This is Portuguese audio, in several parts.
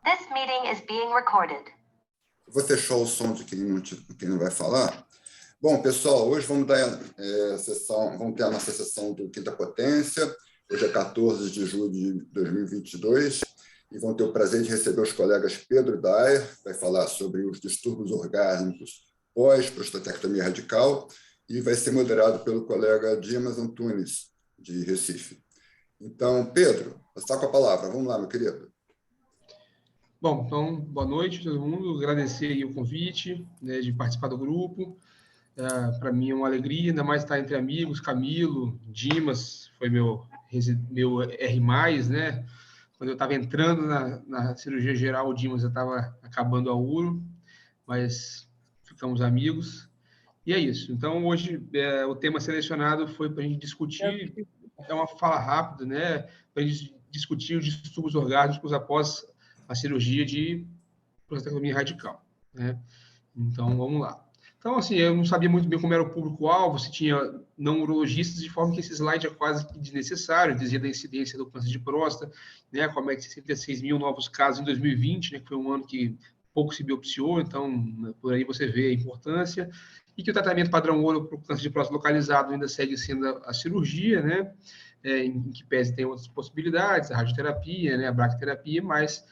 This meeting is being recorded. Vou fechar o som de quem não vai falar. Bom, pessoal, hoje vamos vamos ter a nossa sessão do Quinta Potência. Hoje é 14 de julho de 2022 e vão ter o prazer de receber os colegas Pedro Dayer, que vai falar sobre os distúrbios orgásmicos pós-prostatectomia radical, e vai ser moderado pelo colega Dimas Antunes, de Recife. Então, Pedro, você está com a palavra. Vamos lá, meu querido. Bom, então, boa noite a todo mundo. Agradecer aí o convite, né, de participar do grupo. Para mim é uma alegria, ainda mais estar entre amigos. Camilo, Dimas, foi meu R+, né? Quando eu estava entrando na cirurgia geral, o Dimas já estava acabando a uro, mas ficamos amigos. E é isso. Então, hoje, o tema selecionado foi para a gente discutir, é uma fala rápida, né? Para a gente discutir os distúrbios orgásmicos após a cirurgia de prostatectomia radical, né? Então, vamos lá. Então, assim, eu não sabia muito bem como era o público-alvo, se tinha não urologistas, de forma que esse slide é quase desnecessário, dizia da incidência do câncer de próstata, né, como é que 66 mil novos casos em 2020, né, que foi um ano que pouco se biopsiou, então, por aí você vê a importância, e que o tratamento padrão ouro para o câncer de próstata localizado ainda segue sendo a cirurgia, né, em que pese tem outras possibilidades, a radioterapia, né, a bracterapia, mas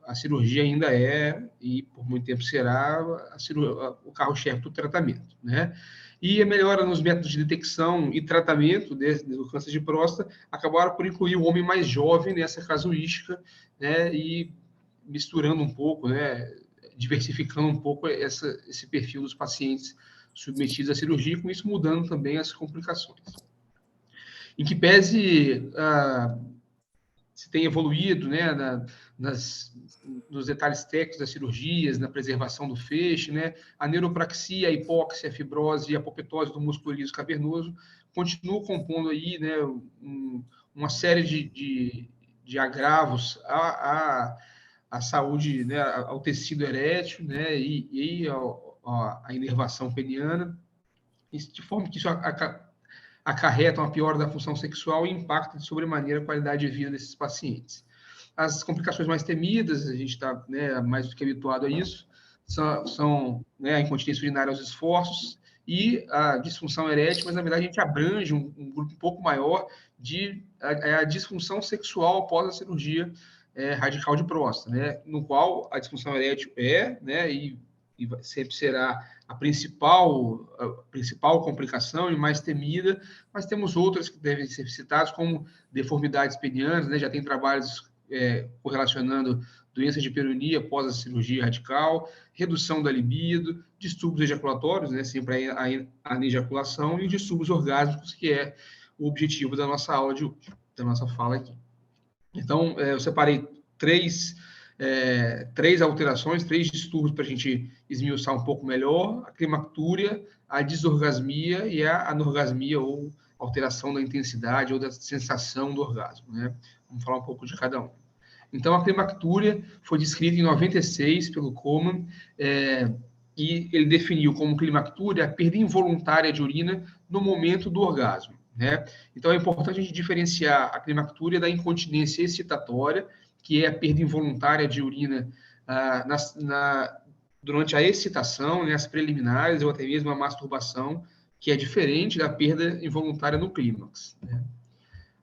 a cirurgia ainda e por muito tempo será, o carro-chefe do tratamento, né? E a melhora nos métodos de detecção e tratamento do câncer de próstata acabaram por incluir o homem mais jovem nessa casuística, né? E misturando um pouco, né? Diversificando um pouco esse perfil dos pacientes submetidos à cirurgia, e com isso mudando também as complicações. Em que pese se tem evoluído, né, nos detalhes técnicos das cirurgias, na preservação do feixe, né, a neuropraxia, a hipóxia, a fibrose e a apoptose do músculo liso cavernoso continuam compondo aí, né, uma série de agravos à saúde, né, ao tecido erétil, né, e à inervação peniana, de forma que isso acarretam a piora da função sexual e impactam de sobremaneira a qualidade de vida desses pacientes. As complicações mais temidas, a gente está, né, mais do que habituado a isso, são né, a incontinência urinária aos esforços e a disfunção erétil, mas na verdade a gente abrange um grupo um pouco maior a disfunção sexual após a cirurgia radical de próstata, né, no qual a disfunção erétil né, e sempre será a principal complicação e mais temida, mas temos outras que devem ser citadas, como deformidades penianas, né? Já tem trabalhos correlacionando doenças de peronia após a cirurgia radical, redução da libido, distúrbios ejaculatórios, né? Sempre a anejaculação, e distúrbios orgásmicos, que é o objetivo da nossa aula de hoje, da nossa fala aqui. Então, eu separei três alterações, 3 distúrbios para a gente esmiuçar um pouco melhor: a climactúria, a disorgasmia e a anorgasmia, ou alteração da intensidade ou da sensação do orgasmo, né? Vamos falar um pouco de cada um. Então, a climactúria foi descrita em 96 pelo Coleman, e ele definiu como climactúria a perda involuntária de urina no momento do orgasmo, né? Então, é importante a gente diferenciar a climactúria da incontinência excitatória, que é a perda involuntária de urina durante a excitação, né, as preliminares, ou até mesmo a masturbação, que é diferente da perda involuntária no clímax, né?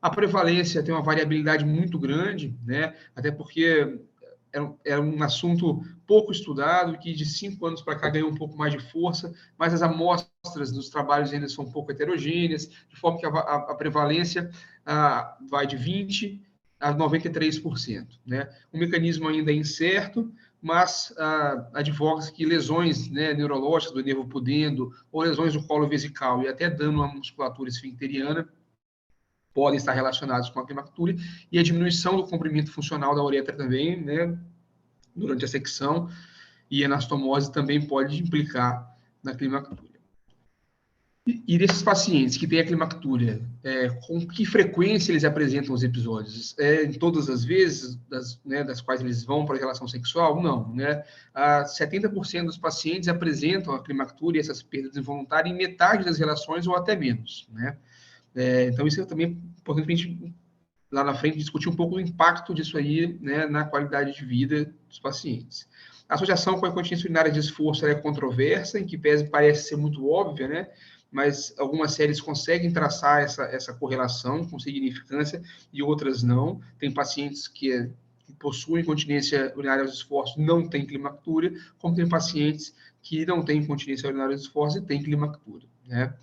A prevalência tem uma variabilidade muito grande, né, até porque é um assunto pouco estudado, que de 5 anos para cá ganhou um pouco mais de força, mas as amostras dos trabalhos ainda são um pouco heterogêneas, de forma que a prevalência vai de 20% a 93%, né? O mecanismo ainda é incerto, mas advoga-se que lesões, né, neurológicas do nervo pudendo, ou lesões do colo vesical e até dano à musculatura esfincteriana podem estar relacionados com a climactúria, e a diminuição do comprimento funcional da uretra também, né, durante a secção, e a anastomose também pode implicar na climactúria. E desses pacientes que têm a climactúria, com que frequência eles apresentam os episódios? Em todas as vezes das quais eles vão para a relação sexual? Não, né? 70% dos pacientes apresentam a climactúria e essas perdas involuntárias em metade das relações ou até menos, né? Então, isso é também importante para a gente lá na frente, discutir um pouco do impacto disso aí, né, na qualidade de vida dos pacientes. A associação com a incontinência urinária de esforço é controversa, em que pese parece ser muito óbvia, né, mas algumas séries conseguem traçar essa correlação com significância e outras não. Tem pacientes que possuem incontinência urinária de esforço e não têm climactúria, como tem pacientes que não têm incontinência urinária de esforço e têm climactúria, né?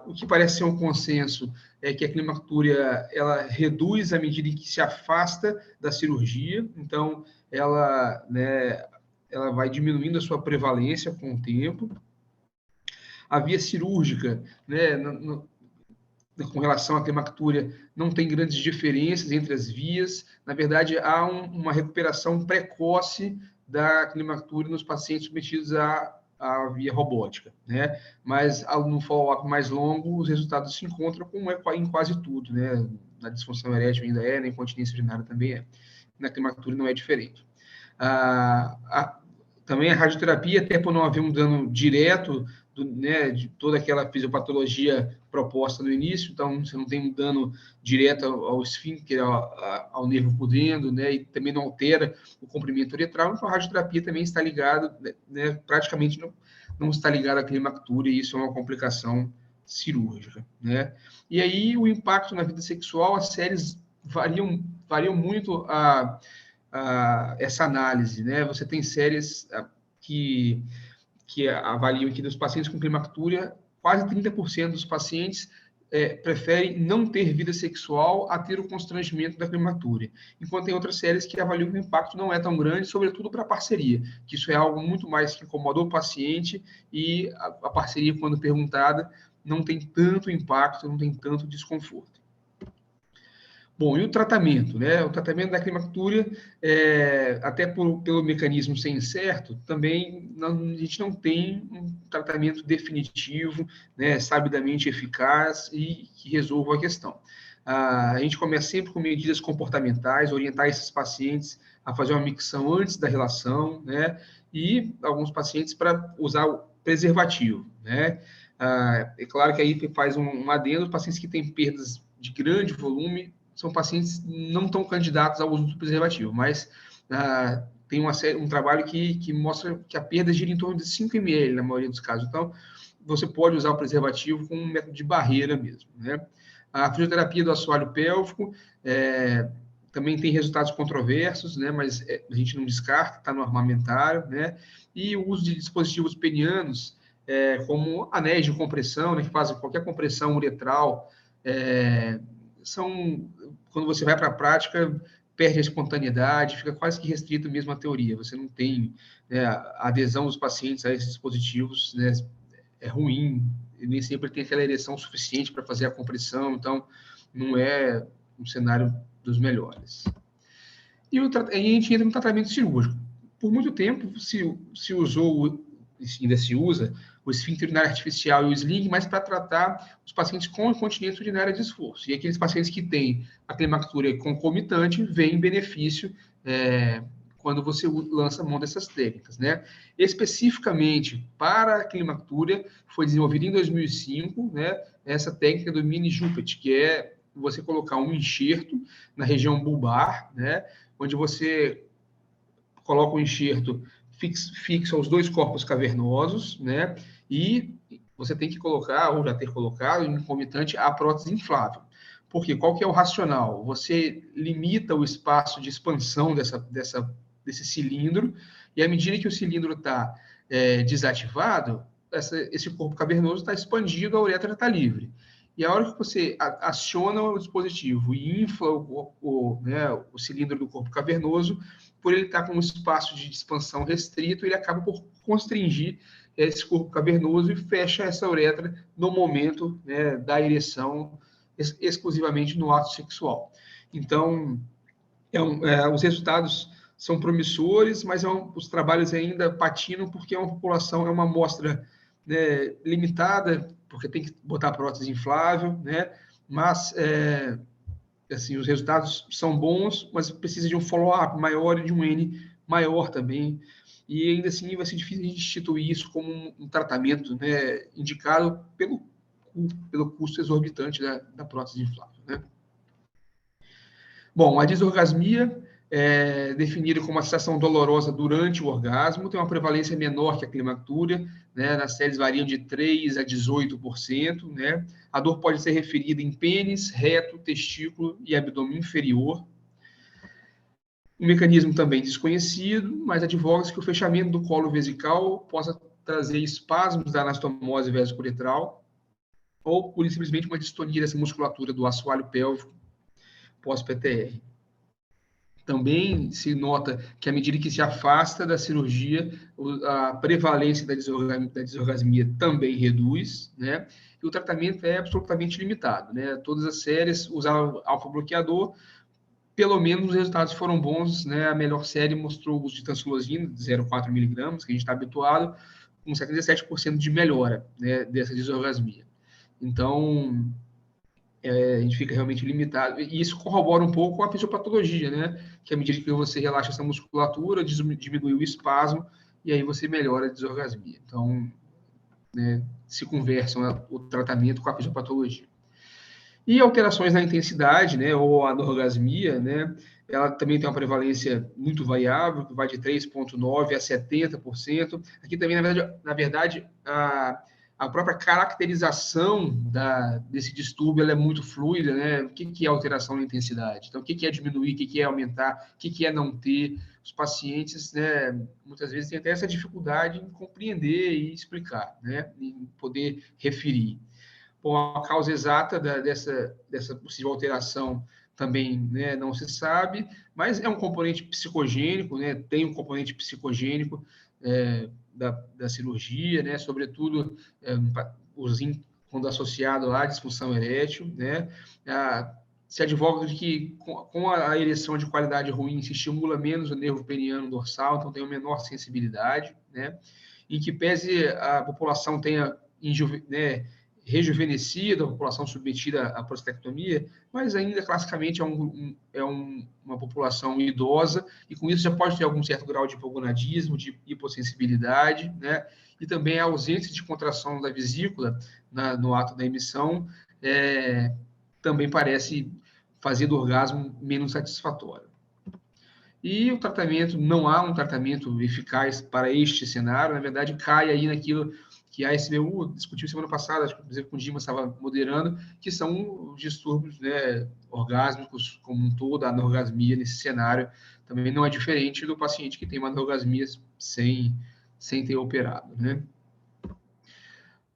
O que parece ser um consenso é que a climactúria ela reduz à medida em que se afasta da cirurgia, então ela, né, ela vai diminuindo a sua prevalência com o tempo. A via cirúrgica, né, com relação à climactúria, não tem grandes diferenças entre as vias. Na verdade, há uma recuperação precoce da climactúria nos pacientes submetidos à via robótica, né? Mas no follow-up mais longo, os resultados se encontram como em quase tudo, né? Na disfunção erétil ainda é, na incontinência urinária também é. Na climactúria não é diferente. Também a radioterapia, até por não haver um dano direto né, de toda aquela fisiopatologia proposta no início, então você não tem um dano direto ao esfíncter, ao nervo pudendo, né, e também não altera o comprimento uretral, então a radioterapia também está ligada, né, praticamente não está ligada à climactúria, e isso é uma complicação cirúrgica, né. E aí o impacto na vida sexual, as séries variam muito essa análise, né? Você tem séries que avaliam que dos pacientes com climactúria, quase 30% dos pacientes preferem não ter vida sexual a ter o constrangimento da climactúria. Enquanto tem outras séries que avaliam que o impacto não é tão grande, sobretudo para a parceria, que isso é algo muito mais que incomoda o paciente e a parceria, quando perguntada, não tem tanto impacto, não tem tanto desconforto. Bom, e o tratamento, né? O tratamento da climactúria, até pelo mecanismo ser incerto, também a gente não tem um tratamento definitivo, né, sabidamente eficaz e que resolva a questão. A gente começa sempre com medidas comportamentais, orientar esses pacientes a fazer uma micção antes da relação, né? E alguns pacientes para usar o preservativo, né? É claro que aí faz um adendo, os pacientes que têm perdas de grande volume são pacientes não tão candidatos ao uso do preservativo, mas tem um trabalho que mostra que a perda gira em torno de 5 ml na maioria dos casos. Então, você pode usar o preservativo como um método de barreira mesmo, né? A fisioterapia do assoalho pélvico também tem resultados controversos, né? Mas a gente não descarta, está no armamentário, né? E o uso de dispositivos penianos, como anéis de compressão, né, que fazem qualquer compressão uretral, quando você vai para a prática, perde a espontaneidade, fica quase que restrito mesmo à teoria. Você não tem, né, a adesão dos pacientes a esses dispositivos, né, é ruim, nem sempre tem aquela ereção suficiente para fazer a compressão, então não é um cenário dos melhores. E a gente entra no tratamento cirúrgico. Por muito tempo se usou, ainda se usa, o esfíncter urinário artificial e o sling, mas para tratar os pacientes com incontinência urinária de esforço. E aqueles pacientes que têm a climactúria concomitante, vem benefício quando você lança a mão dessas técnicas, né? Especificamente para a climactúria, foi desenvolvida em 2005, né, essa técnica do mini Juppet, que é você colocar um enxerto na região bulbar, né, onde você coloca o enxerto fixa os dois corpos cavernosos, né? E você tem que colocar, ou já ter colocado, em concomitante, a prótese inflável. Porque qual que é o racional? Você limita o espaço de expansão desse cilindro, e à medida que o cilindro está desativado, esse corpo cavernoso está expandido, a uretra está livre. E a hora que você aciona o dispositivo e infla o cilindro do corpo cavernoso, por ele estar com um espaço de expansão restrito, ele acaba por constringir esse corpo cavernoso e fecha essa uretra no momento, né, da ereção, exclusivamente no ato sexual. Então, os resultados são promissores, mas os trabalhos ainda patinam porque é uma amostra, né, limitada, porque tem que botar prótese inflável, né? Mas assim, os resultados são bons, mas precisa de um follow-up maior e de um N maior também. E ainda assim vai ser difícil de instituir isso como um tratamento, né, indicado pelo custo exorbitante da prótese inflável, né? Bom, a disorgasmia é definida como uma sensação dolorosa durante o orgasmo, tem uma prevalência menor que a climactúria, né? Nas séries variam de 3% a 18%, né? A dor pode ser referida em pênis, reto, testículo e abdômen inferior. Um mecanismo também desconhecido, mas advoga-se que o fechamento do colo vesical possa trazer espasmos da anastomose vesicuretral ou simplesmente uma distonia dessa musculatura do assoalho pélvico pós-PTR. Também se nota que, à medida que se afasta da cirurgia, a prevalência da disorgasmia também reduz, né? E o tratamento é absolutamente limitado, né? Todas as séries usaram alfa-bloqueador, pelo menos os resultados foram bons, né? A melhor série mostrou o uso de tansulosina, de 0,4 miligramas, que a gente está habituado, com 77% de melhora, né, dessa disorgasmia. Então, a gente fica realmente limitado. E isso corrobora um pouco com a fisiopatologia, né? Que à medida que você relaxa essa musculatura, diminui o espasmo, e aí você melhora a disorgasmia. Então, né, se conversam o tratamento com a fisiopatologia. E alterações na intensidade, né, ou anorgasmia, né, ela também tem uma prevalência muito variável, que vai de 3,9% a 70%. Aqui também, na verdade a própria caracterização desse distúrbio ela é muito fluida, né? O que é alteração na intensidade? Então, o que é diminuir, o que é aumentar, o que é não ter? Os pacientes, né, muitas vezes têm até essa dificuldade em compreender e explicar, né, em poder referir. Bom, a causa exata dessa possível alteração também, né, não se sabe, mas é um componente psicogênico, né, tem um componente psicogênico da cirurgia, né, sobretudo quando associado à disfunção erétil, né, se advoga de que com a ereção de qualidade ruim se estimula menos o nervo peniano dorsal, então tem uma menor sensibilidade, né, em que pese a população tenha né, rejuvenescida, a população submetida à prostatectomia, mas ainda classicamente uma população idosa, e com isso já pode ter algum certo grau de hipogonadismo, de hipossensibilidade, né? E também a ausência de contração da vesícula no ato da emissão também parece fazer do orgasmo menos satisfatório. E o tratamento, não há um tratamento eficaz para este cenário, na verdade, cai aí naquilo que a SBU discutiu semana passada, acho que inclusive com o Dima estava moderando, que são os distúrbios, né, orgásmicos como um todo, a anorgasmia nesse cenário também não é diferente do paciente que tem uma anorgasmia sem ter operado, né?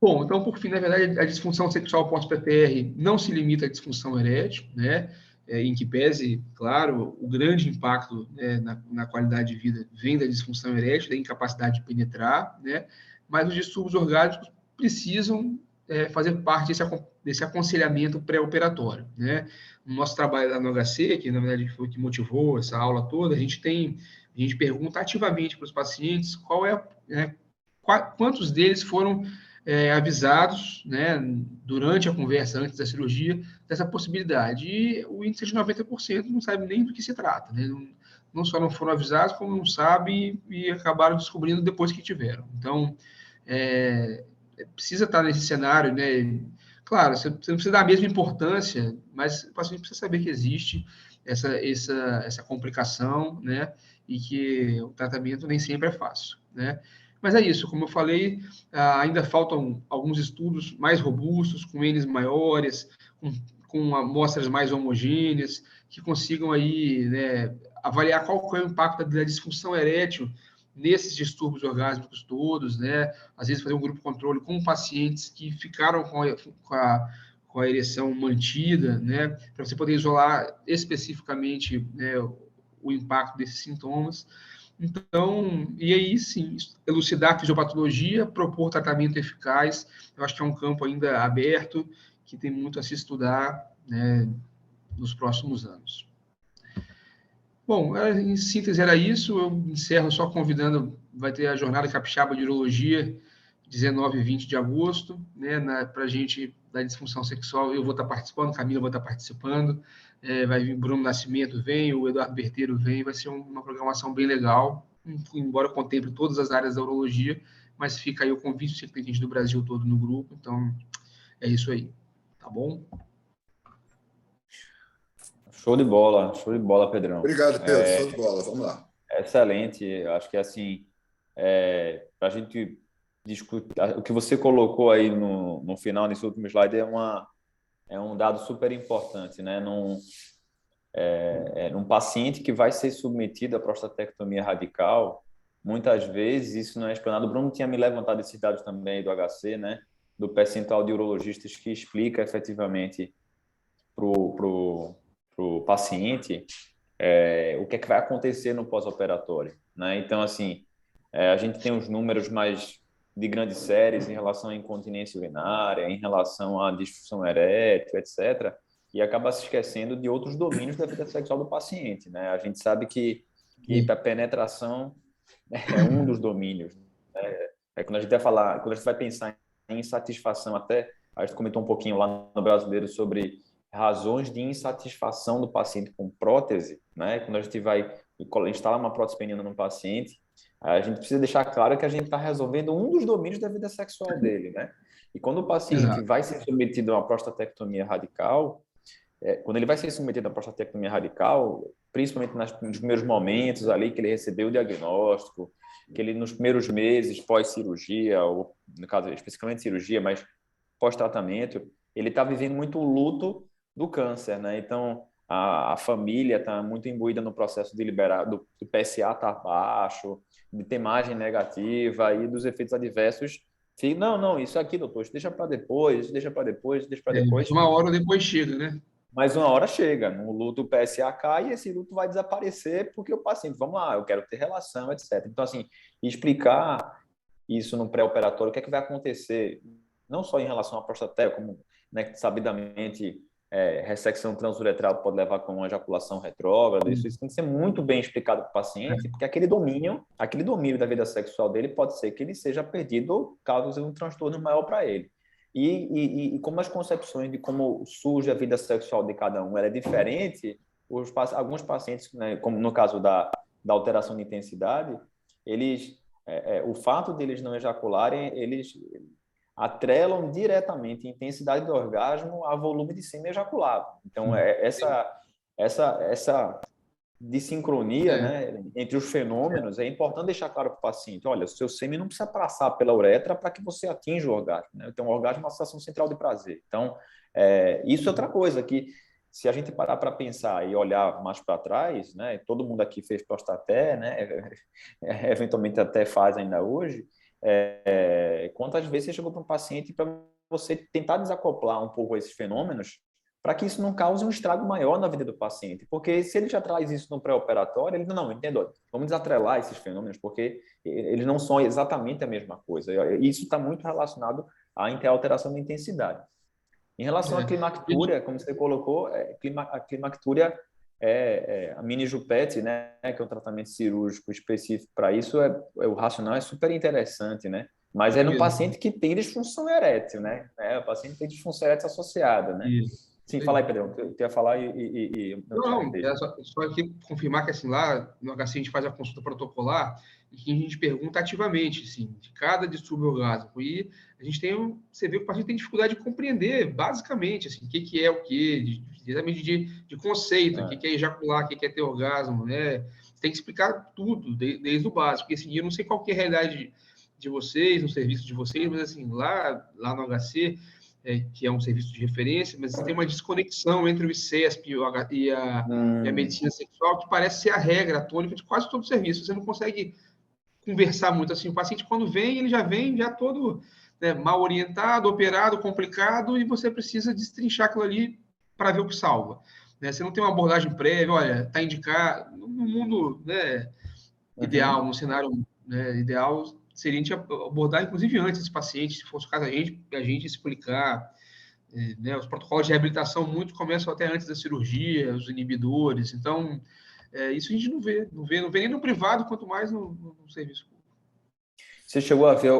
Bom, então, por fim, na verdade, a disfunção sexual pós-PTR não se limita à disfunção erétil, né? Em que pese, claro, o grande impacto, né, na qualidade de vida vem da disfunção erétil, da incapacidade de penetrar, né? Mas os distúrbios orgásmicos precisam fazer parte desse aconselhamento pré-operatório, né? No nosso trabalho no HC, que na verdade foi o que motivou essa aula toda, a gente pergunta ativamente para os pacientes quantos deles foram avisados, né, durante a conversa antes da cirurgia, dessa possibilidade. E o índice de 90% não sabe nem do que se trata, né? Não só não foram avisados, como não sabem e acabaram descobrindo depois que tiveram. Então, precisa estar nesse cenário, né? Claro, você não precisa dar a mesma importância, mas o paciente precisa saber que existe essa complicação, né? E que o tratamento nem sempre é fácil, né? Mas é isso, como eu falei, ainda faltam alguns estudos mais robustos, com N's maiores, com amostras mais homogêneas, que consigam aí, né, avaliar qual é o impacto da disfunção erétil nesses distúrbios orgásmicos todos, né? Às vezes fazer um grupo controle com pacientes que ficaram com a ereção mantida, né? Para você poder isolar especificamente, né, o impacto desses sintomas. Então, e aí sim, elucidar a fisiopatologia, propor tratamento eficaz, eu acho que é um campo ainda aberto, que tem muito a se estudar, né, nos próximos anos. Bom, em síntese era isso, eu encerro só convidando, vai ter a Jornada Capixaba de Urologia, 19 e 20 de agosto, né, para a gente da disfunção sexual, eu vou estar participando, Camila vai estar participando, vai vir Bruno Nascimento, vem, o Eduardo Berteiro vem, vai ser uma programação bem legal, embora contemple todas as áreas da urologia, mas fica aí o convite, sei que tem gente do Brasil todo no grupo, então é isso aí, tá bom? show de bola, Pedrão. Obrigado, Pedro. Show de bola. Vamos lá. Excelente. Eu acho que assim, para a gente discutir, o que você colocou aí no final, nesse último slide, é um dado super importante, né? Num paciente que vai ser submetido à prostatectomia radical, muitas vezes isso não é explanado. O Bruno tinha me levantado esses dados também do HC, né? Do percentual de urologistas que explica efetivamente pro paciente o que é que vai acontecer no pós-operatório, né? Então, assim, a gente tem os números mais de grandes séries em relação à incontinência urinária, em relação à disfunção erétil, etc., e acaba se esquecendo de outros domínios da vida sexual do paciente, né? A gente sabe que a penetração é um dos domínios, né? Quando a gente vai falar, quando a gente vai pensar em insatisfação, até a gente comentou um pouquinho lá no Brasileiro sobre razões de insatisfação do paciente com prótese, né? Quando a gente vai instalar uma prótese peniana no paciente, a gente precisa deixar claro que a gente está resolvendo um dos domínios da vida sexual dele, né? E quando o paciente Exato. vai ser submetido a uma prostatectomia radical, quando ele vai ser submetido à prostatectomia radical, principalmente nos primeiros momentos ali que ele recebeu o diagnóstico, que ele nos primeiros meses pós-cirurgia, ou no caso especificamente cirurgia, mas pós-tratamento, ele está vivendo muito o luto do câncer, né? Então, a família está muito imbuída no processo de liberar, do PSA estar baixo, de ter imagem negativa e dos efeitos adversos. Não, isso aqui, doutor, isso deixa para depois, isso deixa para depois, isso deixa para depois. Uma hora depois chega, né? Mas uma hora chega, no luto o PSA cai e esse luto vai desaparecer porque o paciente, vamos lá, eu quero ter relação, etc. Então, assim, explicar isso no pré-operatório, o que é que vai acontecer, não só em relação à prostatéia, como, né, sabidamente, ressecção transuretral pode levar com uma ejaculação retrógrada, isso tem que ser muito bem explicado para o paciente, porque aquele domínio da vida sexual dele pode ser que ele seja perdido ou cause um transtorno maior para ele. E como as concepções de como surge a vida sexual de cada um ela é diferente, alguns pacientes, né, como no caso da alteração de intensidade, o fato de eles não ejacularem, eles atrelam diretamente a intensidade do orgasmo a volume de sêmen ejaculado. Então, essa dissincronia, né, entre os fenômenos, é importante deixar claro para o paciente, olha, o seu sêmen não precisa passar pela uretra para que você atinja o orgasmo, né? Então, o orgasmo é uma sensação central de prazer. Então, isso é outra coisa que, se a gente parar para pensar e olhar mais para trás, né, todo mundo aqui fez prostaté, né, eventualmente até faz ainda hoje, quantas vezes você chegou para um paciente para você tentar desacoplar um pouco esses fenômenos para que isso não cause um estrago maior na vida do paciente. Porque se ele já traz isso no pré-operatório, ele não, entendeu? Vamos desatrelar esses fenômenos, porque eles não são exatamente a mesma coisa. Isso está muito relacionado à alteração da intensidade. Em relação à climactúria, como você colocou, a climactúria a mini jupete, né, que é um tratamento cirúrgico específico para isso, o racional é super interessante, né? Mas é no paciente que tem disfunção erétil, né? O paciente tem disfunção erétil associada, né? Isso. Sim, fala aí, Pedro. Eu ia falar Não, só aqui confirmar que assim, lá no HC a gente faz a consulta protocolar e que a gente pergunta ativamente, assim, de cada distúrbio orgásmico. E a gente você vê que o paciente tem dificuldade de compreender, basicamente, assim, o que é o quê, exatamente de conceito, o que é ejacular, o que é ter orgasmo, né? Você tem que explicar tudo, desde o básico. Porque, assim, eu não sei qual que é a realidade de vocês, no serviço de vocês, mas, assim, lá no HC... que é um serviço de referência, mas tem uma desconexão entre o ICESP e a medicina sexual, que parece ser a regra, a tônica de quase todo o serviço. Você não consegue conversar muito assim. O paciente, quando vem, ele já vem todo, né, mal orientado, operado, complicado, e você precisa destrinchar aquilo ali para ver o que salva. Né? Você não tem uma abordagem prévia, olha, está indicado, no mundo, né, ideal, no cenário, né, ideal, seria a gente abordar, inclusive, antes esse paciente, se fosse o caso, a gente explicar, né, os protocolos de reabilitação muito começam até antes da cirurgia, os inibidores, então, isso a gente não vê nem no privado, quanto mais no serviço público. Você chegou a ver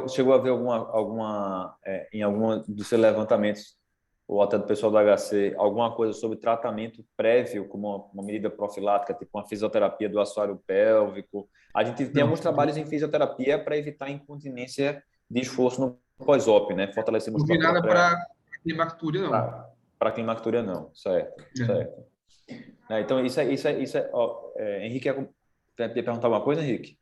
em algum dos seus levantamentos, ou até do pessoal do HC, alguma coisa sobre tratamento prévio, como uma medida profilática, tipo uma fisioterapia do assoalho pélvico? A gente tem alguns trabalhos em fisioterapia para evitar incontinência de esforço no pós-op, né? Fortalecer musculatura. Não vi nada para climactúria, não. Para climactúria, não. Certo. Então, Henrique, quer perguntar alguma coisa, Henrique?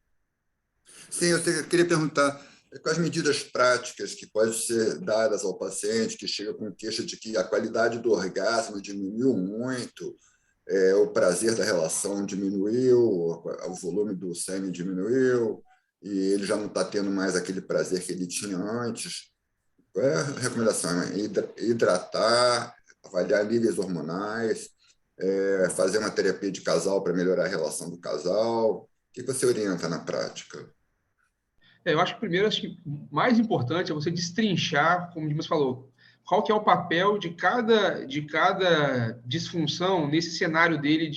Sim, eu queria perguntar quais medidas práticas que podem ser dadas ao paciente que chega com queixa de que a qualidade do orgasmo diminuiu muito, o prazer da relação diminuiu, o volume do sêmen diminuiu, e ele já não está tendo mais aquele prazer que ele tinha antes. Qual é a recomendação? Hidratar, avaliar níveis hormonais, fazer uma terapia de casal para melhorar a relação do casal. O que você orienta na prática? Eu acho que primeiro, acho que o mais importante é você destrinchar, como o Dimas falou, qual que é o papel de cada disfunção nesse cenário dele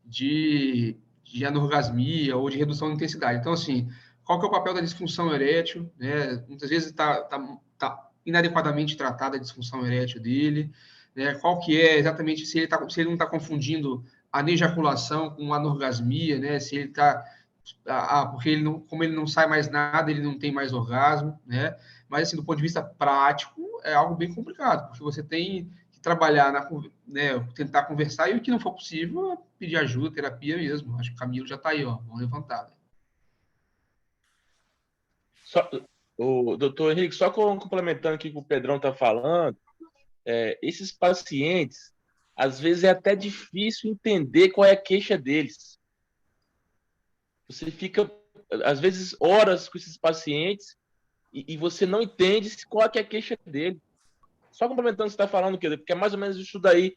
de anorgasmia ou de redução de intensidade. Então, assim, qual que é o papel da disfunção erétil, né? Muitas vezes tá inadequadamente tratada a disfunção erétil dele, né? Qual que é exatamente se ele não está confundindo a nejaculação com anorgasmia, né? Se ele está porque como ele não sai mais nada, ele não tem mais orgasmo, né? Mas, assim, do ponto de vista prático, é algo bem complicado, porque você tem que trabalhar, né, tentar conversar, e o que não for possível, é pedir ajuda, terapia mesmo. Acho que o Camilo já está aí, ó, mão levantada. Só, o doutor Henrique, só complementando aqui o que o Pedrão está falando, esses pacientes, às vezes é até difícil entender qual é a queixa deles. Você fica, às vezes, horas com esses pacientes e você não entende qual é a queixa dele. Só complementando o que você está falando, porque é mais ou menos isso daí.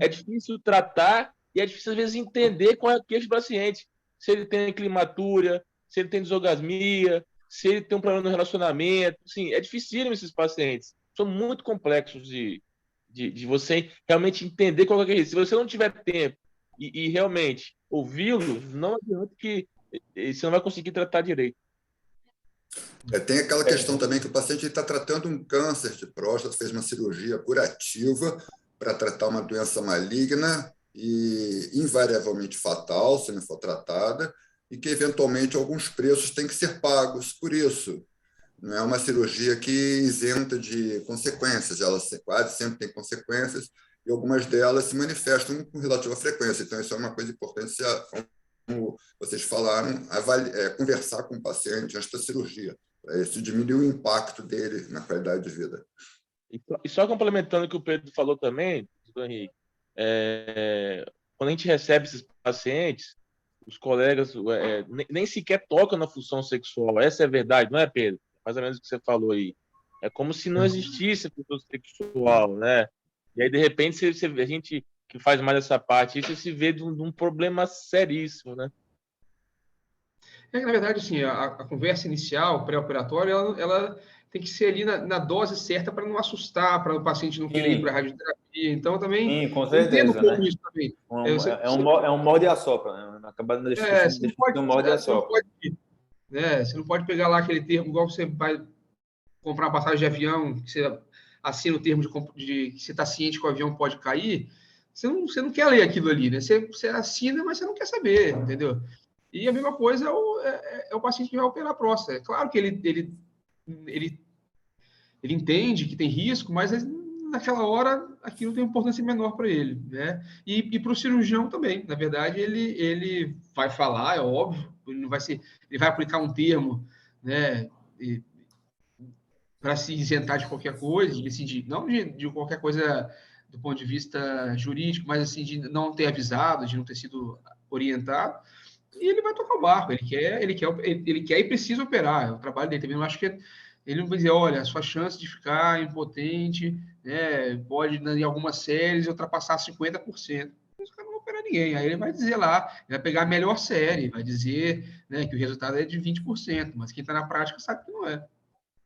É difícil tratar e é difícil, às vezes, entender qual é a queixa do paciente. Se ele tem climatúria, se ele tem desorgasmia, se ele tem um problema no relacionamento. Sim, é dificílimo esses pacientes. São muito complexos de você realmente entender qual é a queixa. Se você não tiver tempo e realmente ouvi-lo, não adianta que você não vai conseguir tratar direito. Tem aquela questão também que o paciente está tratando um câncer de próstata, fez uma cirurgia curativa para tratar uma doença maligna e invariavelmente fatal, se não for tratada, e que, eventualmente, alguns preços têm que ser pagos por isso. Não é uma cirurgia que isenta de consequências, ela quase sempre tem consequências, e algumas delas se manifestam com relativa frequência. Então, isso é uma coisa importante, como vocês falaram, conversar com o paciente antes da cirurgia, para isso diminuir o impacto dele na qualidade de vida. E só complementando o que o Pedro falou também, doutor Henrique, quando a gente recebe esses pacientes, os colegas nem sequer tocam na função sexual. Essa é a verdade, não é, Pedro? Mais ou menos o que você falou aí. É como se não existisse função sexual, né? E aí, de repente, a gente que faz mais essa parte, isso se vê de um problema seríssimo, né? Na verdade, assim, a conversa inicial, pré-operatória, ela tem que ser ali na dose certa para não assustar, para o paciente não querer ir para a radioterapia. Então, também, Sim, com eu entendo um certeza, pouco né? isso também. É um morde e assopra, né? Acabando de Você não pode, um morde e você não assopra. pode, né? Você não pode pegar lá aquele termo, igual você vai comprar uma passagem de avião, que você assina o termo que você está ciente que o avião pode cair. Você não quer ler aquilo ali, né? Você assina, mas você não quer saber, entendeu? E a mesma coisa é o paciente que vai operar a próstata. É claro que ele entende que tem risco, mas naquela hora aquilo tem importância menor para ele, né? E para o cirurgião também. Na verdade, ele vai falar, é óbvio, ele vai aplicar um termo, né? Para se isentar de qualquer coisa, não de qualquer coisa do ponto de vista jurídico, mas assim de não ter avisado, de não ter sido orientado. E ele vai tocar o barco, ele quer e precisa operar, é o trabalho dele também. Eu acho que ele não vai dizer, olha, a sua chance de ficar impotente, né, pode, em algumas séries, ultrapassar 50%. Os caras não vão operar ninguém. Aí ele vai dizer lá, ele vai pegar a melhor série, vai dizer, né, que o resultado é de 20%, mas quem está na prática sabe que não é.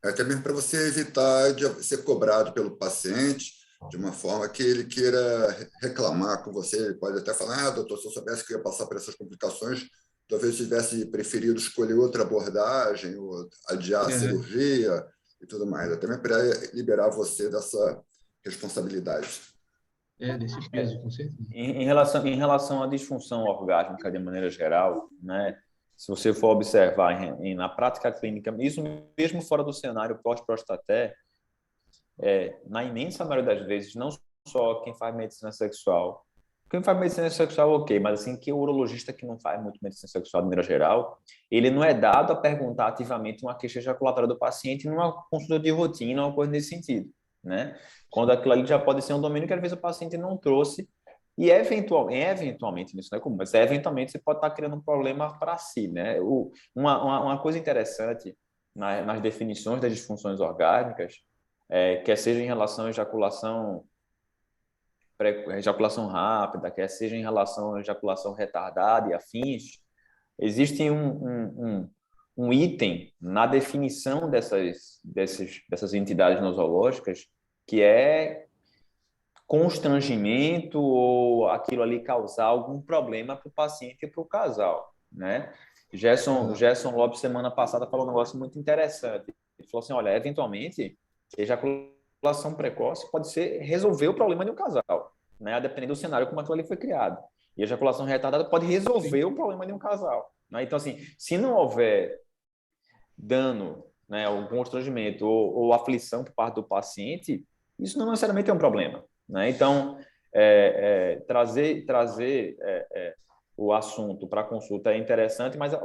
Até mesmo para você evitar de ser cobrado pelo paciente de uma forma que ele queira reclamar com você. Ele pode até falar, doutor, se eu soubesse que eu ia passar por essas complicações, talvez tivesse preferido escolher outra abordagem, ou adiar a cirurgia e tudo mais. Até mesmo para liberar você dessa responsabilidade. Desse peso, com certeza. Em relação à disfunção orgásmica de maneira geral, né? Se você for observar na prática clínica, isso mesmo fora do cenário pós-prostaté, na imensa maioria das vezes, não só quem faz medicina sexual, Quem faz medicina sexual, ok, mas assim, que o urologista que não faz muito medicina sexual de maneira geral, ele não é dado a perguntar ativamente uma queixa ejaculatória do paciente numa consulta de rotina ou coisa nesse sentido, né? Quando aquilo ali já pode ser um domínio que às vezes o paciente não trouxe e eventualmente, isso não é comum, mas eventualmente você pode estar criando um problema para si, né? Uma coisa interessante nas definições das disfunções orgásmicas, quer seja em relação à ejaculação rápida, quer seja em relação à ejaculação retardada e afins, existe um item na definição dessas entidades nosológicas que é constrangimento ou aquilo ali causar algum problema para o paciente e para o casal, né? Gerson Lopes, semana passada, falou um negócio muito interessante. Ele falou assim, olha, eventualmente, ejaculação precoce pode resolver o problema de um casal, né? A depender do cenário como aquilo ali foi criado. E a ejaculação retardada pode resolver o problema de um casal, né? Então, assim, se não houver dano, né, algum constrangimento ou aflição por parte do paciente, isso não necessariamente é um problema, né? Então, trazer o assunto para a consulta é interessante, mas a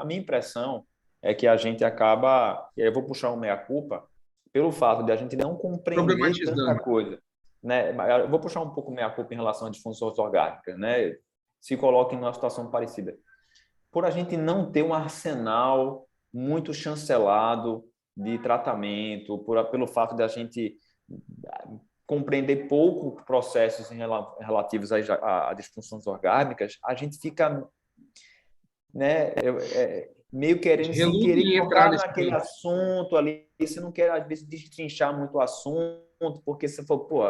minha impressão é que a gente acaba, e aí eu vou puxar um meia-culpa, pelo fato de a gente não compreender tanta coisa, né? Eu vou puxar um pouco meia-culpa em relação à disfunção orgástica, né? Se coloque em uma situação parecida. Por a gente não ter um arsenal muito chancelado de tratamento, pelo fato de a gente compreender pouco processos relativos a disfunções orgásmicas, a gente fica, né, meio querendo se querer entrar naquele assunto ali, você não quer, às vezes, destrinchar muito o assunto, porque você falou, pô,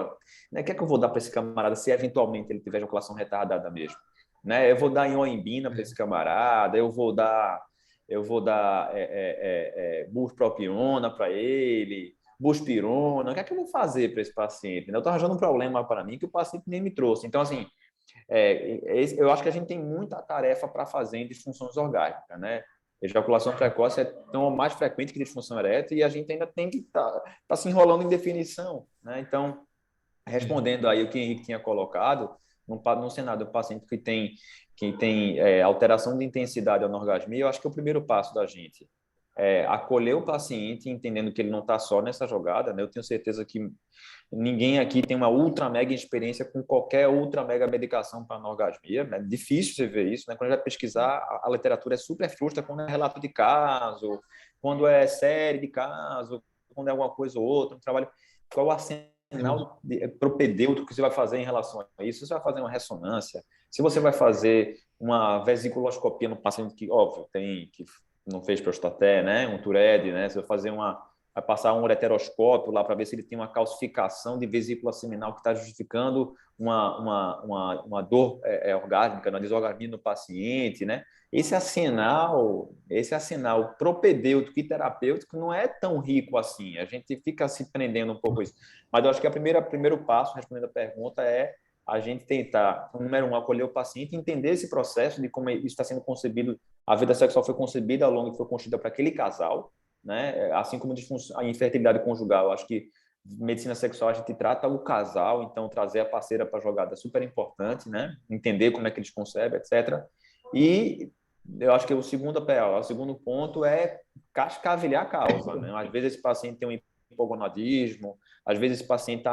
né, o que é que eu vou dar para esse camarada se eventualmente ele tiver ejaculação retardada mesmo? Né? Eu vou dar ioimbina para esse camarada, eu vou dar bupropiona para ele, buspirona, o que é que eu vou fazer para esse paciente? Eu estou arranjando um problema para mim que o paciente nem me trouxe. Então, assim, eu acho que a gente tem muita tarefa para fazer em disfunções orgásmicas, né? Ejaculação precoce é tão mais frequente que disfunção erétil e a gente ainda tem que estar se enrolando em definição, né? Então, respondendo aí o que o Henrique tinha colocado, no cenário do paciente que tem alteração de intensidade ou anorgasmia, eu acho que o primeiro passo da gente é acolher o paciente, entendendo que ele não está só nessa jogada, né? Eu tenho certeza que ninguém aqui tem uma ultra mega experiência com qualquer ultra mega medicação para anorgasmia. É difícil você ver isso, né? Quando a gente vai pesquisar, a literatura é super frustra quando é relato de caso, quando é série de caso, quando é alguma coisa ou outra, um trabalho. Qual o arsenal propedêutico que você vai fazer em relação a isso? Você vai fazer uma ressonância? Se você vai fazer uma vesiculoscopia no paciente que, óbvio, que não fez prostaté, né? Um TURED, né? Você vai passar um ureteroscópio lá para ver se ele tem uma calcificação de vesícula seminal que está justificando uma dor orgásmica, uma desorgasmia no paciente, né? Esse arsenal propedêutico e terapêutico não é tão rico assim. A gente fica se prendendo um pouco isso. Mas eu acho que o primeiro passo, respondendo a pergunta, é a gente tentar, número 1, acolher o paciente, entender esse processo de como isso está sendo concebido, a vida sexual foi concebida ao longo e foi construída para aquele casal, né? Assim como a infertilidade conjugal, eu acho que medicina sexual a gente trata o casal, então trazer a parceira para a jogada é super importante, né? Entender como é que eles concebem, etc. E eu acho que o segundo ponto é cascavelhar a causa, né? Às vezes esse paciente tem um hipogonadismo, às vezes esse paciente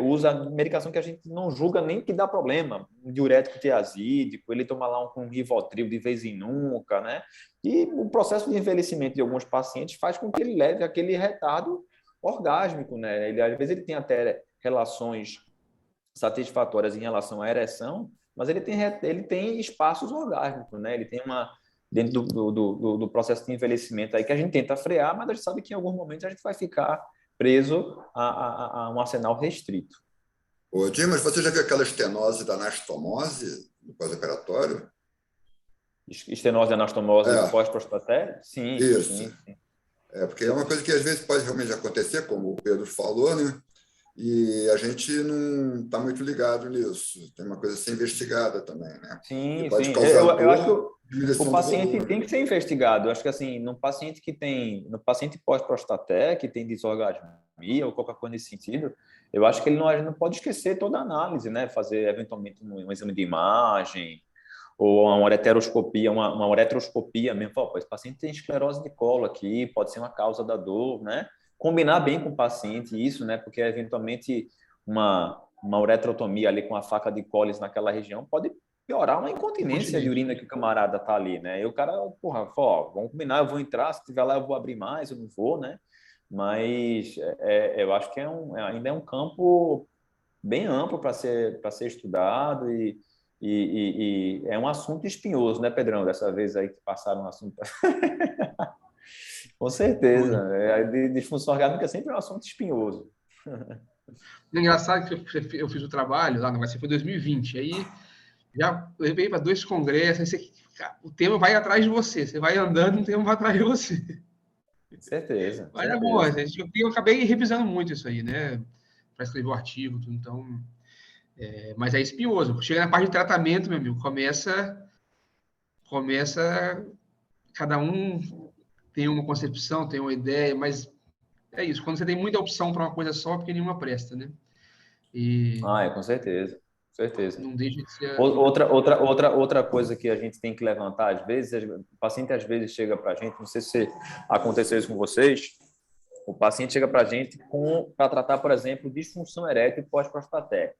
usa medicação que a gente não julga nem que dá problema, um diurético tiazídico, ele toma lá um Rivotril de vez em nunca, né? E o processo de envelhecimento de alguns pacientes faz com que ele leve aquele retardo orgásmico, né? Às vezes ele tem até relações satisfatórias em relação à ereção, mas ele tem espaços orgásmicos, né? Ele tem dentro do processo de envelhecimento aí que a gente tenta frear, mas a gente sabe que em alguns momentos a gente vai ficar preso a um arsenal restrito. Ô, Dimas, você já viu aquela estenose da anastomose do pós-operatório? Estenose anastomose pós-prostatéria? Sim. Isso. Sim. Porque é uma coisa que às vezes pode realmente acontecer, como o Pedro falou, né? E a gente não está muito ligado nisso. Tem uma coisa a ser investigada também, né? Sim. Pode causar dor. Eu acho que Diminuição O do paciente volume. tem que ser investigado. Eu acho que assim, no paciente pós-prostaté, que tem disorgasmia ou qualquer coisa nesse sentido, eu acho que a gente não pode esquecer toda a análise, né? Fazer eventualmente um exame de imagem ou uma ureteroscopia, uma uretroscopia mesmo. Pô, esse paciente tem esclerose de colo aqui, pode ser uma causa da dor, né? Combinar bem com o paciente isso, né? Porque eventualmente uma uretrotomia ali com a faca de Colles naquela região pode piorar uma incontinência de urina que o camarada tá ali, né? E o cara, porra, ó, vamos combinar, eu vou entrar, se tiver lá eu vou abrir mais, eu não vou, né? Mas eu acho que ainda é um campo bem amplo para ser estudado e é um assunto espinhoso, né, Pedrão? Dessa vez aí que passaram um assunto. Com certeza. A disfunção orgânica sempre é um assunto espinhoso. É engraçado que eu fiz o trabalho lá, mas foi em 2020. Aí já levei para 2 congressos. Aí o tema vai atrás de você. Você vai andando, o tema vai atrás de você. Certeza, Mas é bom, certeza. eu acabei revisando muito isso aí, né? Para escrever o artigo, tudo, então. Mas é espinhoso. Chega na parte de tratamento, meu amigo, começa. Cada um tem uma concepção, tem uma ideia, mas é isso. Quando você tem muita opção para uma coisa só, porque nenhuma presta, né? E Com certeza, com certeza. não deixa de ser. Outra coisa que a gente tem que levantar, às vezes, o paciente às vezes chega para a gente, não sei se aconteceu isso com vocês, o paciente chega para a gente para tratar, por exemplo, disfunção erétil pós-prostaté.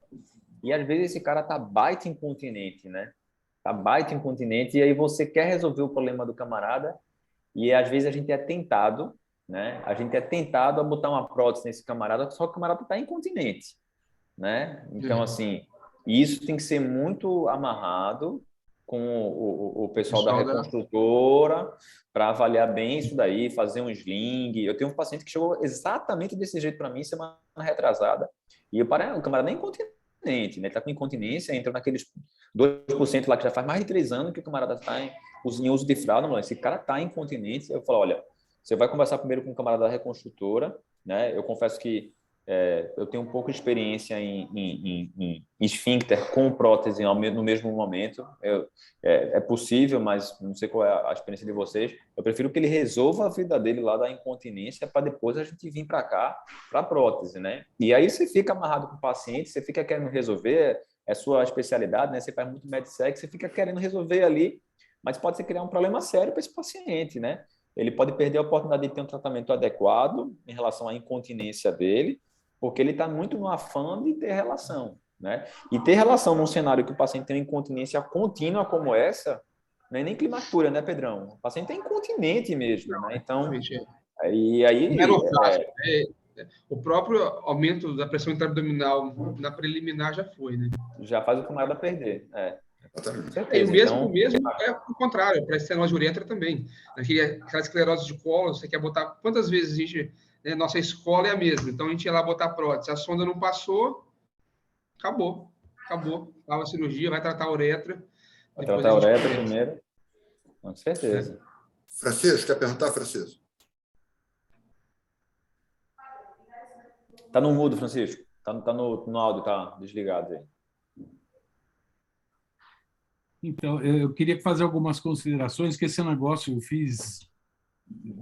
E às vezes esse cara tá baita incontinente, né? Tá baita incontinente, e aí você quer resolver o problema do camarada, e às vezes a gente é tentado, né? A gente é tentado a botar uma prótese nesse camarada, só que o camarada tá incontinente, né? Então, assim, isso tem que ser muito amarrado com o pessoal da reconstrutora para avaliar bem isso daí, fazer um sling. Eu tenho um paciente que chegou exatamente desse jeito para mim semana retrasada e o camarada nem incontinente, né? Ele está com incontinência, entra naqueles 2% lá que já faz mais de 3 anos que o camarada está em uso de fralda, mas esse cara está incontinente. Eu falo, olha, você vai conversar primeiro com o camarada da reconstrutora, né? Eu confesso que eu tenho um pouco de experiência em esfíncter com prótese no mesmo momento. É possível, mas não sei qual é a experiência de vocês. Eu prefiro que ele resolva a vida dele lá da incontinência para depois a gente vir para cá, para a prótese, né? E aí você fica amarrado com o paciente, você fica querendo resolver, é sua especialidade, né? Você faz muito medsex, você fica querendo resolver ali, mas pode ser criar um problema sério para esse paciente, né? Ele pode perder a oportunidade de ter um tratamento adequado em relação à incontinência dele, porque ele está muito no afã de ter relação, né? E ter relação num cenário que o paciente tem uma incontinência contínua como essa, não é nem climatura, né, Pedrão? O paciente é incontinente mesmo, né? Então, aí o próprio aumento da pressão intraabdominal na preliminar já foi, né? Já faz o camarada perder, E o mesmo é o contrário, para a estenose de uretra também. Aquela esclerose de colo, você quer botar... Quantas vezes a gente... Né, nossa escola é a mesma, então a gente ia lá botar prótese. A sonda não passou, acabou. Acaba a cirurgia, vai tratar a uretra. Vai tratar a uretra primeiro. Com certeza. Francisco, quer perguntar, Francisco? Tá no mudo, Francisco. Tá no áudio, tá desligado aí. Então, eu queria fazer algumas considerações, que esse negócio eu fiz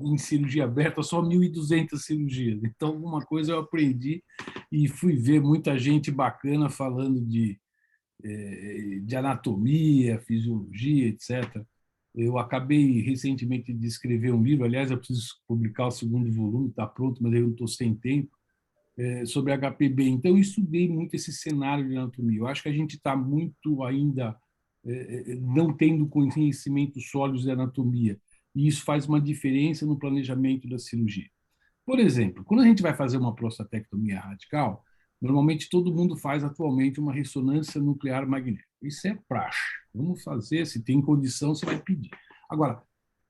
em cirurgia aberta só 1.200 cirurgias. Então, alguma coisa eu aprendi e fui ver muita gente bacana falando de anatomia, fisiologia, etc. Eu acabei recentemente de escrever um livro, aliás, eu preciso publicar o 2º volume, está pronto, mas eu não estou sem tempo, sobre HPB. Então, eu estudei muito esse cenário de anatomia. Eu acho que a gente está muito ainda não tendo conhecimentos sólidos de anatomia. E isso faz uma diferença no planejamento da cirurgia. Por exemplo, quando a gente vai fazer uma prostatectomia radical, normalmente todo mundo faz atualmente uma ressonância nuclear magnética. Isso é praxe. Vamos fazer, se tem condição, você vai pedir. Agora,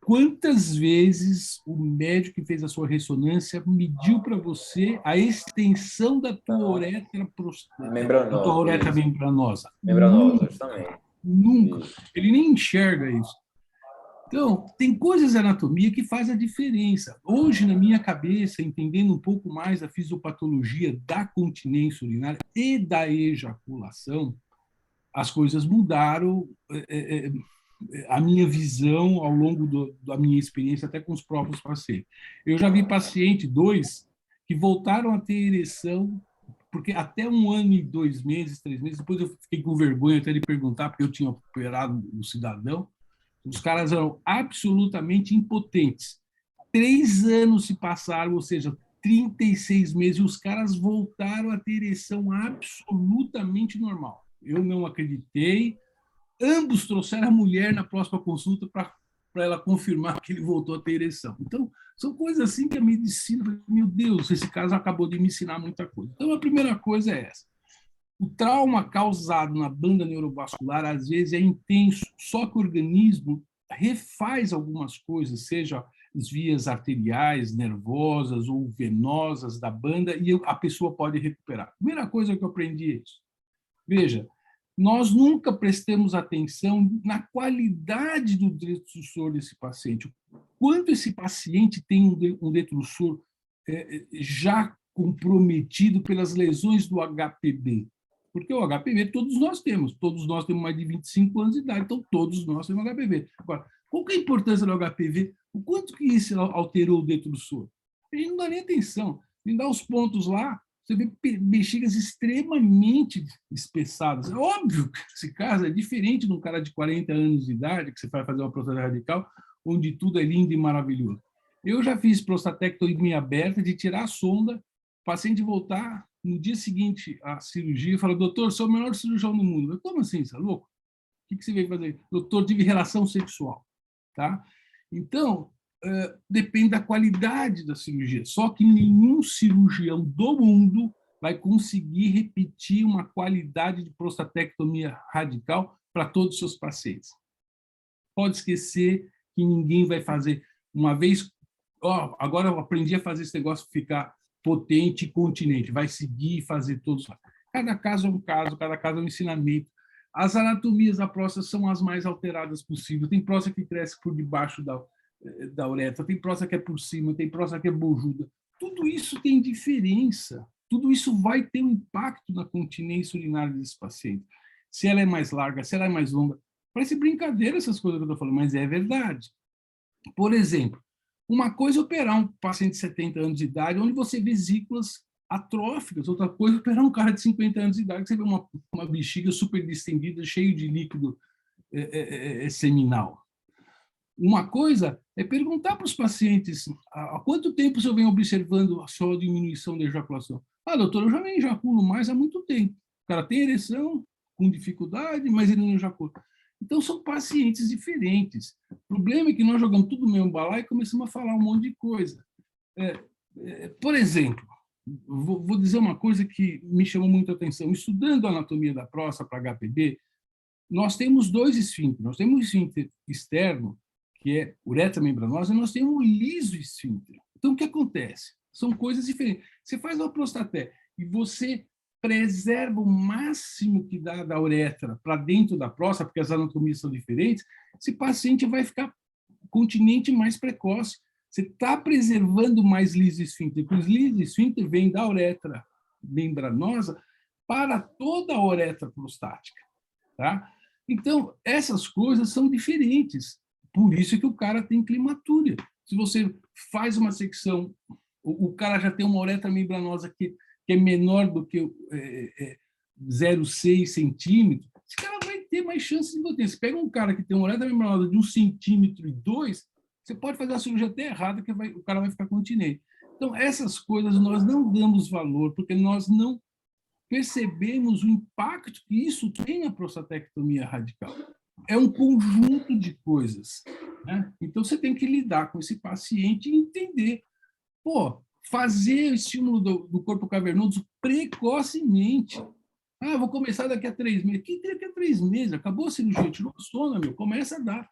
quantas vezes o médico que fez a sua ressonância mediu para você a extensão da tua uretra membranosa? Membranosa, justamente. Nunca. Ele nem enxerga isso. Então, tem coisas da anatomia que fazem a diferença. Hoje, na minha cabeça, entendendo um pouco mais a fisiopatologia da continência urinária e da ejaculação, as coisas mudaram a minha visão ao longo da minha experiência, até com os próprios pacientes. Eu já vi paciente, 2, que voltaram a ter ereção, porque até 1 ano e 2 meses, 3 meses, depois eu fiquei com vergonha até de perguntar, porque eu tinha operado o cidadão, os caras eram absolutamente impotentes. 3 anos se passaram, ou seja, 36 meses, e os caras voltaram a ter ereção absolutamente normal. Eu não acreditei. Ambos trouxeram a mulher na próxima consulta para ela confirmar que ele voltou a ter ereção. Então, são coisas assim que a medicina, meu Deus, esse caso acabou de me ensinar muita coisa. Então, a primeira coisa é essa. O trauma causado na banda neurovascular, às vezes, é intenso, só que o organismo refaz algumas coisas, seja as vias arteriais, nervosas ou venosas da banda, e a pessoa pode recuperar. Primeira coisa que eu aprendi é isso. Veja, nós nunca prestamos atenção na qualidade do detrusor desse paciente. Quanto esse paciente tem um detrusor já comprometido pelas lesões do HPB? Porque o HPV todos nós temos mais de 25 anos de idade, então todos nós temos HPV. Agora, qual que é a importância do HPV? O quanto que isso alterou o detrusor? A gente não dá nem atenção. A gente dá os pontos lá, você vê bexigas extremamente espessadas. É óbvio que esse caso é diferente de um cara de 40 anos de idade, que você vai fazer uma prostatectomia radical, onde tudo é lindo e maravilhoso. Eu já fiz prostatectomia aberta, de tirar a sonda, o paciente voltar no dia seguinte à cirurgia e falar: doutor, sou o melhor cirurgião do mundo. Eu, como assim, você é louco? O que você veio fazer? Doutor, tive relação sexual. Tá? Então, depende da qualidade da cirurgia. Só que nenhum cirurgião do mundo vai conseguir repetir uma qualidade de prostatectomia radical para todos os seus pacientes. Pode esquecer que ninguém vai fazer uma vez. Agora eu aprendi a fazer esse negócio ficar potente e continente. Vai seguir e fazer todos. Cada caso é um caso, cada caso é um ensinamento. As anatomias da próstata são as mais alteradas possível. Tem próstata que cresce por debaixo da uretra, tem próstata que é por cima, tem próstata que é bojuda. Tudo isso tem diferença. Tudo isso vai ter um impacto na continência urinária desse paciente. Se ela é mais larga, se ela é mais longa. Parece brincadeira essas coisas que eu estou falando, mas é verdade. Por exemplo, uma coisa é operar um paciente de 70 anos de idade, onde você vê vesículas atróficas. Outra coisa é operar um cara de 50 anos de idade, que você vê uma bexiga super distendida, cheio de líquido seminal. Uma coisa é perguntar para os pacientes há quanto tempo o senhor vem observando a sua diminuição da ejaculação. Doutor, eu já nem ejaculo mais há muito tempo. O cara tem ereção, com dificuldade, mas ele não ejacula. Então, são pacientes diferentes. O problema é que nós jogamos tudo no mesmo balaio e começamos a falar um monte de coisa. Por exemplo, vou dizer uma coisa que me chamou muita atenção. Estudando a anatomia da próstata para HPB, nós temos 2 esfíncteres. Nós temos o esfíncter externo, que é uretra membranosa, e nós temos o liso esfíncter. Então, o que acontece? São coisas diferentes. Você faz uma prostaté e você preserva o máximo que dá da uretra para dentro da próstata, porque as anatomias são diferentes, esse paciente vai ficar continente mais precoce. Você está preservando mais liso esfíncter, porque o liso esfíncter vem da uretra membranosa para toda a uretra prostática. Tá? Então, essas coisas são diferentes. Por isso que o cara tem climatúria. Se você faz uma secção, o cara já tem uma uretra membranosa que é menor do que 0,6 centímetro, esse cara vai ter mais chance de botar. Você pega um cara que tem uma uretra membranosa de 1,2 centímetros, você pode fazer a cirurgia até errada, que o cara vai ficar continente. Então, essas coisas nós não damos valor, porque nós não percebemos o impacto que isso tem na prostatectomia radical. É um conjunto de coisas. Né? Então, você tem que lidar com esse paciente e entender. Fazer o estímulo do corpo cavernoso precocemente. Vou começar daqui a 3 meses. Que daqui a 3 meses? Acabou a cirurgia, tirou a sonda, começa a dar.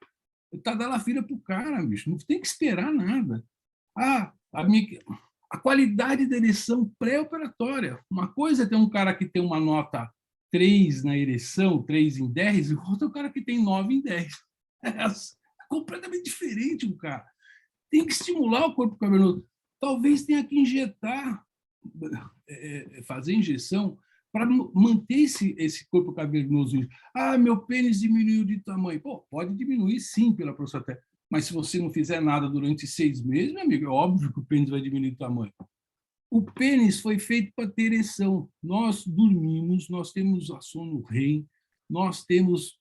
Tá dando a filha para o cara, bicho. Não tem que esperar nada. A qualidade da ereção pré-operatória. Uma coisa é ter um cara que tem uma nota 3 na ereção, 3 em 10, e outro é o cara que tem 9 em 10. É completamente diferente o cara. Tem que estimular o corpo cavernoso. Talvez tenha que injetar, fazer injeção para manter esse corpo cavernoso. Meu pênis diminuiu de tamanho. Pô, pode diminuir sim pela prostata, mas se você não fizer nada durante 6 meses, meu amigo, é óbvio que o pênis vai diminuir de tamanho. O pênis foi feito para ter ereção. Nós dormimos, nós temos a sono REM, nós temos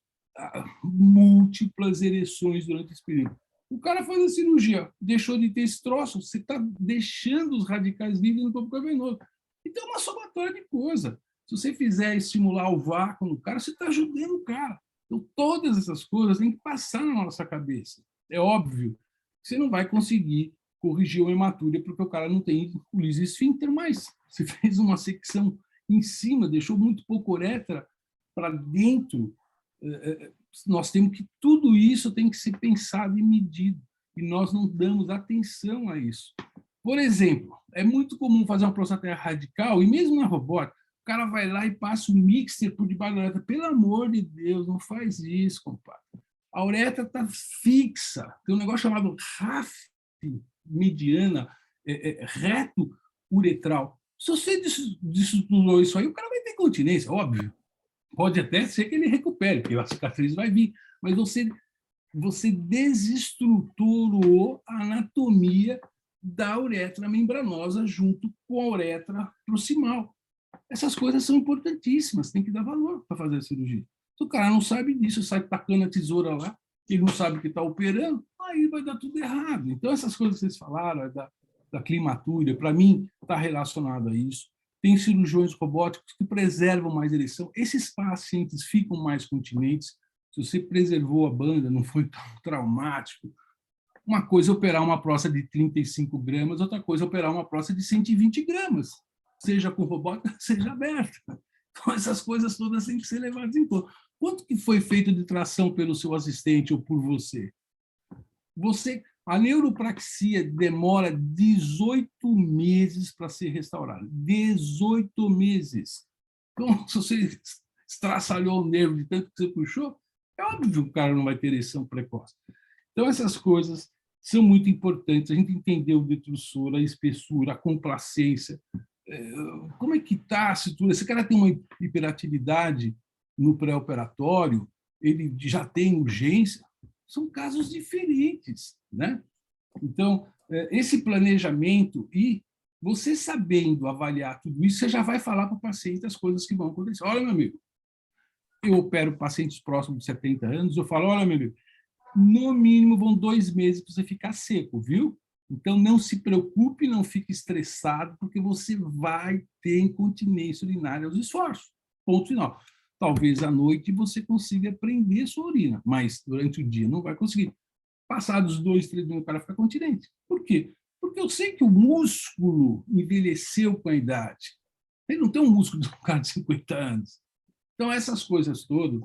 múltiplas ereções durante esse período. O cara faz a cirurgia, deixou de ter esse troço, você está deixando os radicais livres no corpo cavernoso. Então, é uma somatória de coisa. Se você fizer estimular o vácuo no cara, você está ajudando o cara. Então, todas essas coisas têm que passar na nossa cabeça. É óbvio que você não vai conseguir corrigir uma hematura porque o cara não tem o liso esfíncter, mas você fez uma secção em cima, deixou muito pouco uretra para dentro. Nós temos que, tudo isso tem que ser pensado e medido, e nós não damos atenção a isso. Por exemplo, é muito comum fazer uma prostata radical, e mesmo na robótica, o cara vai lá e passa o mixer por debaixo da uretra. Pelo amor de Deus, não faz isso, compadre. A uretra está fixa, tem um negócio chamado RAF mediana, reto uretral. Se você desestruturou isso aí, o cara vai ter continência, óbvio. Pode até ser que ele recupere, porque a cicatriz vai vir, mas você desestruturou a anatomia da uretra membranosa junto com a uretra proximal. Essas coisas são importantíssimas, tem que dar valor para fazer a cirurgia. Se o cara não sabe disso, sai tacando a tesoura lá, ele não sabe o que está operando, aí vai dar tudo errado. Então, essas coisas que vocês falaram, da climatúria, para mim, está relacionado a isso. Tem cirurgiões robóticos que preservam mais a ereção. Esses pacientes ficam mais continentes. Se você preservou a banda, não foi tão traumático. Uma coisa é operar uma próstata de 35 gramas, outra coisa é operar uma próstata de 120 gramas, seja com robótica, seja aberta. Então, essas coisas todas têm que ser levadas em conta. Quanto que foi feito de tração pelo seu assistente ou por você? A neuropraxia demora 18 meses para ser restaurada. 18 meses. Então, se você estraçalhou o nervo de tanto que você puxou, é óbvio que o cara não vai ter ereção precoce. Então, essas coisas são muito importantes. A gente entender o detrusor, a espessura, a complacência. Como é que está a cintura? Esse cara tem uma hiperatividade no pré-operatório, ele já tem urgência. São casos diferentes, né? Então, esse planejamento e você sabendo avaliar tudo isso, você já vai falar para o paciente as coisas que vão acontecer. Olha, meu amigo, eu opero pacientes próximos de 70 anos, eu falo, olha, meu amigo, no mínimo vão 2 meses para você ficar seco, viu? Então, não se preocupe, não fique estressado, porque você vai ter incontinência urinária aos esforços. Ponto final. Talvez à noite você consiga prender sua urina, mas durante o dia não vai conseguir. Passados 2, 3 minutos, o cara fica continente. Por quê? Porque eu sei que o músculo envelheceu com a idade. Ele não tem um músculo de um cara de 50 anos. Então, essas coisas todas,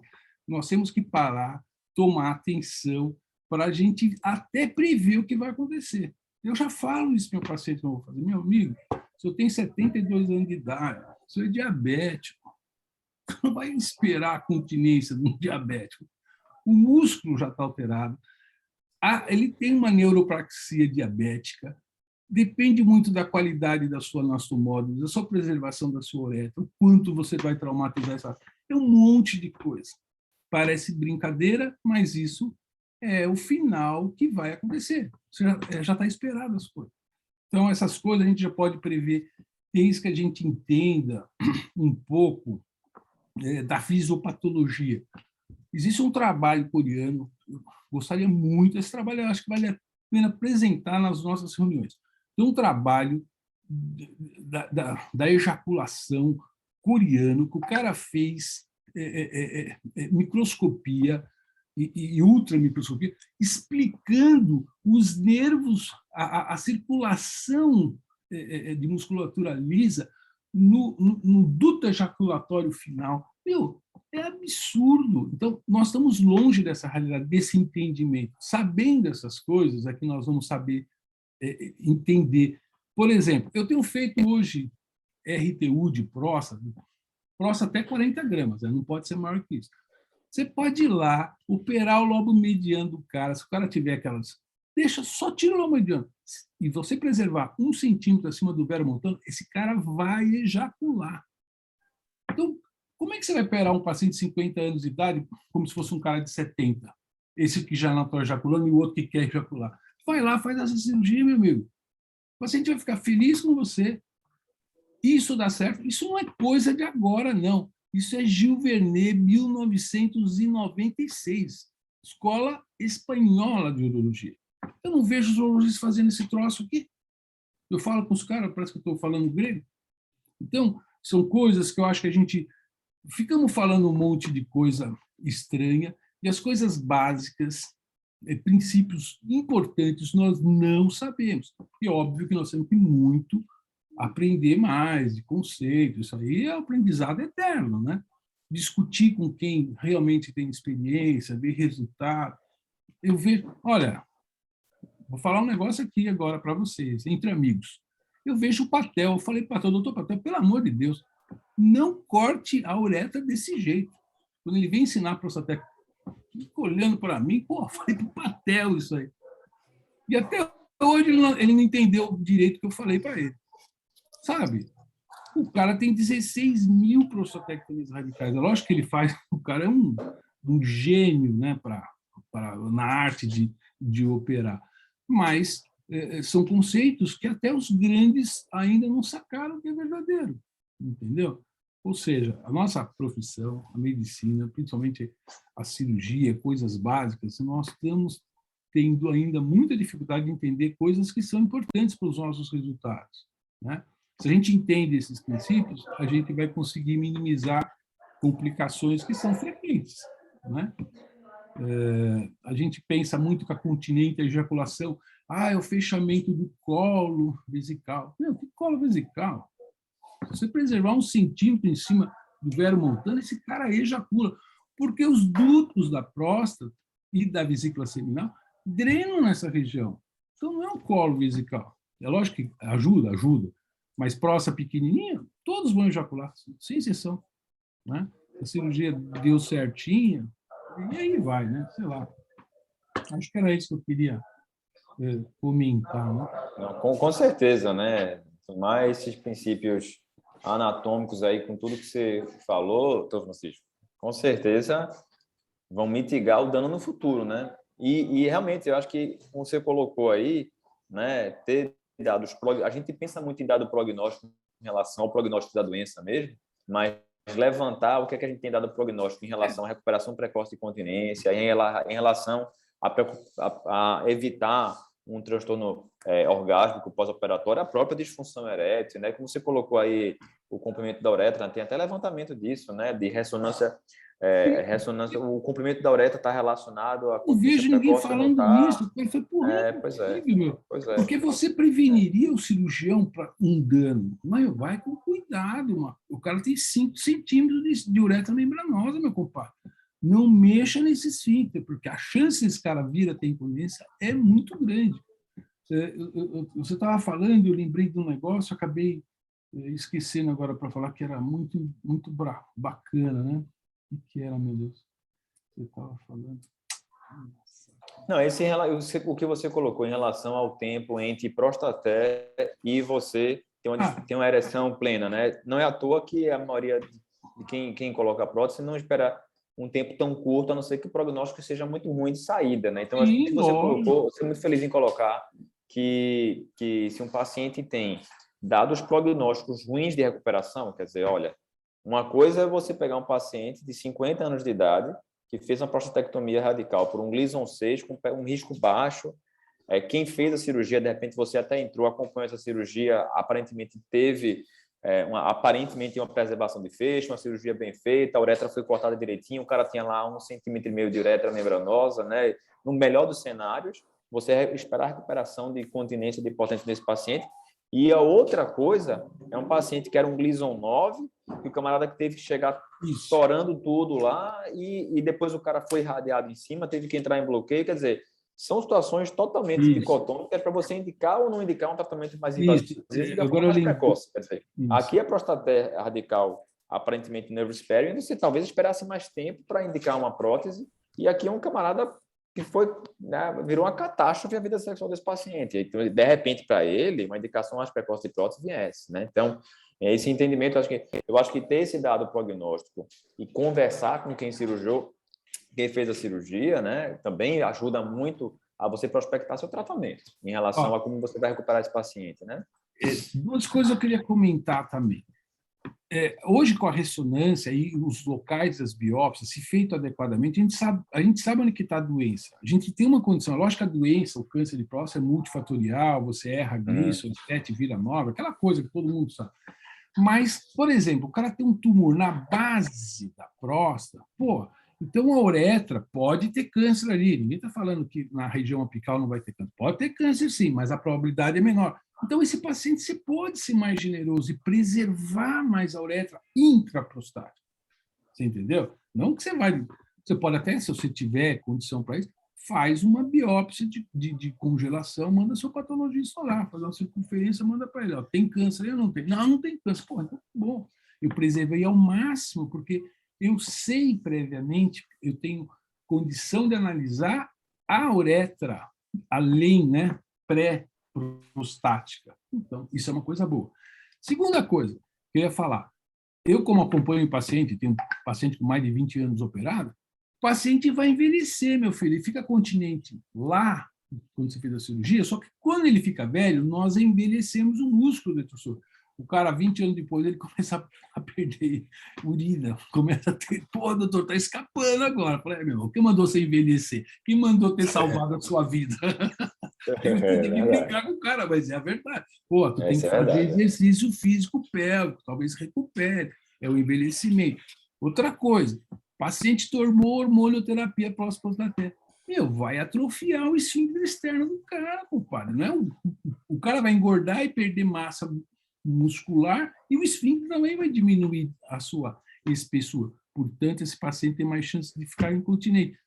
nós temos que parar, tomar atenção, para a gente até prever o que vai acontecer. Eu já falo isso para o meu paciente que eu vou fazer. Meu amigo, se eu tenho 72 anos de idade, sou diabético, não vai esperar a continência de um diabético. O músculo já está alterado, ele tem uma neuropraxia diabética, depende muito da qualidade da sua anastomose, da sua preservação da sua uretra, o quanto você vai traumatizar essa. É um monte de coisa. Parece brincadeira, mas isso é o final que vai acontecer. Você já está esperado as coisas. Então, essas coisas a gente já pode prever, desde que a gente entenda um pouco da fisiopatologia. Existe um trabalho coreano, eu gostaria muito desse trabalho, eu acho que vale a pena apresentar nas nossas reuniões. Tem um trabalho da ejaculação coreano, que o cara fez microscopia e ultramicroscopia, explicando os nervos, a circulação de musculatura lisa no duto ejaculatório final. Meu, é absurdo. Então, nós estamos longe dessa realidade, desse entendimento. Sabendo essas coisas, é que nós vamos saber entender. Por exemplo, eu tenho feito hoje RTU de próstata até 40 gramas, não pode ser maior que isso. Você pode ir lá, operar o lobo mediano do cara, se o cara tiver aquelas... só tira o lobo mediano. E você preservar 1 centímetro acima do vero montano, esse cara vai ejacular. Então, como é que você vai operar um paciente de 50 anos de idade como se fosse um cara de 70? Esse que já não está ejaculando e o outro que quer ejacular. Vai lá, faz essa cirurgia, meu amigo. O paciente vai ficar feliz com você. Isso dá certo. Isso não é coisa de agora, não. Isso é Gil Vernet, 1996. Escola Espanhola de Urologia. Eu não vejo os urologistas fazendo esse troço aqui. Eu falo com os caras, parece que eu estou falando grego. Então, são coisas que eu acho que a gente... Ficamos falando um monte de coisa estranha e as coisas básicas, princípios importantes, nós não sabemos. E óbvio que nós temos que muito aprender mais de conceitos. Isso aí é um aprendizado eterno, né? Discutir com quem realmente tem experiência, ver resultado. Eu vejo... Olha, vou falar um negócio aqui agora para vocês, entre amigos. Eu vejo o Patel, eu falei, Patel, doutor Patel, pelo amor de Deus, não corte a uretra desse jeito. Quando ele vem ensinar a prostatectomia, fica olhando para mim, pô, falei para o Patel isso aí. E até hoje ele não entendeu direito o que eu falei para ele. Sabe? O cara tem 16 mil prostatectomias radicais. É lógico que ele faz, o cara é um gênio, né, na arte de operar. Mas são conceitos que até os grandes ainda não sacaram que é verdadeiro. Entendeu? Ou seja, a nossa profissão, a medicina, principalmente a cirurgia, coisas básicas, nós estamos tendo ainda muita dificuldade de entender coisas que são importantes para os nossos resultados, né? Se a gente entende esses princípios, a gente vai conseguir minimizar complicações que são frequentes, né? A gente pensa muito que a continência, a ejaculação, é o fechamento do colo vesical. Não, que colo vesical? Se você preservar 1 centímetro em cima do vero montano, esse cara ejacula, porque os dutos da próstata e da vesícula seminal drenam nessa região. Então, não é um colo vesical. É lógico que ajuda, mas próstata pequenininha, todos vão ejacular, sem exceção, né? A cirurgia deu certinha, e aí vai, né? Sei lá. Acho que era isso que eu queria comentar, né? Não, com certeza, né? Mais esses princípios anatômicos aí, com tudo que você falou, doutor Francisco, com certeza vão mitigar o dano no futuro, né? E realmente, eu acho que, como você colocou aí, né, ter dados... A gente pensa muito em dado prognóstico em relação ao prognóstico da doença mesmo, mas levantar o que é que a gente tem dado prognóstico em relação à recuperação precoce de continência, em relação a evitar um transtorno orgásmico pós-operatório, a própria disfunção erétil, né? Como você colocou aí o comprimento da uretra, tem até levantamento disso, né? De ressonância, o comprimento da uretra está relacionado à Não vejo ninguém falando nisso. Pois é. Porque você preveniria o cirurgião para um dano, mas vai com cuidado, mano. O cara tem 5 centímetros de uretra membranosa, meu compadre. Não mexa nesse esfíncter, porque a chance desse cara vir a ter incontinência é muito grande. Você estava falando, eu lembrei de um negócio, acabei esquecendo agora para falar que era muito, muito bacana, né? O que era, meu Deus? Você estava falando... Não, o que você colocou em relação ao tempo entre prostaté e você tem uma ereção plena, né? Não é à toa que a maioria de quem coloca a prótese não espera um tempo tão curto, a não ser que o prognóstico seja muito ruim de saída, né? Então, acho que você colocou, você é muito feliz em colocar que se um paciente tem dados prognósticos ruins de recuperação, quer dizer, olha, uma coisa é você pegar um paciente de 50 anos de idade que fez uma prostatectomia radical por um Gleason 6 com um risco baixo, quem fez a cirurgia, de repente você até entrou, acompanhou essa cirurgia, aparentemente teve aparentemente uma preservação de feixe, uma cirurgia bem feita, a uretra foi cortada direitinho, o cara tinha lá 1,5 centímetro de uretra membranosa, né? No melhor dos cenários, você esperar a recuperação de continência de potência desse paciente. E a outra coisa é um paciente que era um Gleason 9, que o camarada que teve que chegar estourando tudo lá e depois o cara foi irradiado em cima, teve que entrar em bloqueio, quer dizer, são situações totalmente dicotômicas para você indicar ou não indicar um tratamento mais invasivo de uma forma mais precoce. Quer dizer, aqui a prostatectomia radical, aparentemente nerve sparing, você talvez esperasse mais tempo para indicar uma prótese, e aqui é um camarada que foi, né, virou uma catástrofe a vida sexual desse paciente. Então, de repente, para ele, uma indicação mais precoce de prótese viesse, né? Então, esse entendimento, eu acho que ter esse dado prognóstico e conversar com quem cirurgiou, quem fez a cirurgia, né, também ajuda muito a você prospectar seu tratamento em relação a como você vai recuperar esse paciente, né? Duas coisas eu queria comentar também. Hoje, com a ressonância e os locais das biópsias, se feito adequadamente, a gente sabe onde que está a doença. A gente tem uma condição, lógico que a doença, o câncer de próstata é multifatorial, você erra Gleason, 7 vira 9, aquela coisa que todo mundo sabe. Mas, por exemplo, o cara tem um tumor na base da próstata, então a uretra pode ter câncer ali. Ninguém está falando que na região apical não vai ter câncer. Pode ter câncer, sim, mas a probabilidade é menor. Então, esse paciente você pode ser mais generoso e preservar mais a uretra intraprostática. Você entendeu? Não que você pode até, se você tiver condição para isso, faz uma biópsia de congelação, manda seu patologista lá, faz uma circunferência, manda para ele. Tem câncer? Eu não tenho. Não tem câncer. Então, bom. Eu preservei ao máximo, porque eu sei previamente, eu tenho condição de analisar a uretra além, né, pré-prostática. Então, isso é uma coisa boa. Segunda coisa que eu ia falar, eu como acompanho o paciente, tenho um paciente com mais de 20 anos operado, o paciente vai envelhecer, meu filho, ele fica continente lá, quando você fez a cirurgia, só que quando ele fica velho, nós envelhecemos o músculo detrusor. O cara, 20 anos depois, ele começa a perder urina, começa a ter, doutor, tá escapando agora. Eu falei, meu irmão, quem mandou você envelhecer? Quem mandou ter salvado a sua vida? Eu tenho que brincar com o cara, mas é a verdade. Tu tem que fazer exercício físico pélvico, talvez recupere, é o envelhecimento. Outra coisa, paciente tomou hormonioterapia pós-prostatética. Vai atrofiar o esfíncter externo do cara, compadre. Não é o cara vai engordar e perder massa muscular e o esfíncter também vai diminuir a sua espessura. Portanto, esse paciente tem mais chance de ficar incontinente.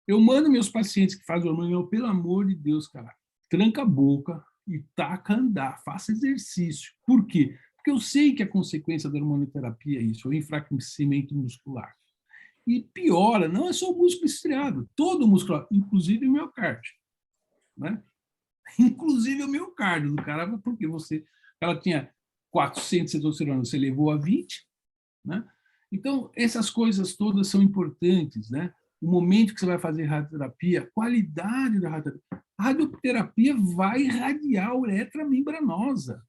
Eu mando meus pacientes que fazem hormônio, pelo amor de Deus, cara, tranca a boca e taca a andar, faça exercício. Por quê? Porque eu sei que a consequência da hormonioterapia é isso, é o enfraquecimento muscular. E piora, não é só o músculo estriado, todo o músculo, inclusive o miocárdio. Né? Inclusive o miocárdio do cara, porque ela tinha 400 de testosterona, você levou a 20, né? Então, essas coisas todas são importantes, né? O momento que você vai fazer radioterapia, a qualidade da radioterapia. A radioterapia vai irradiar a uretra membranosa.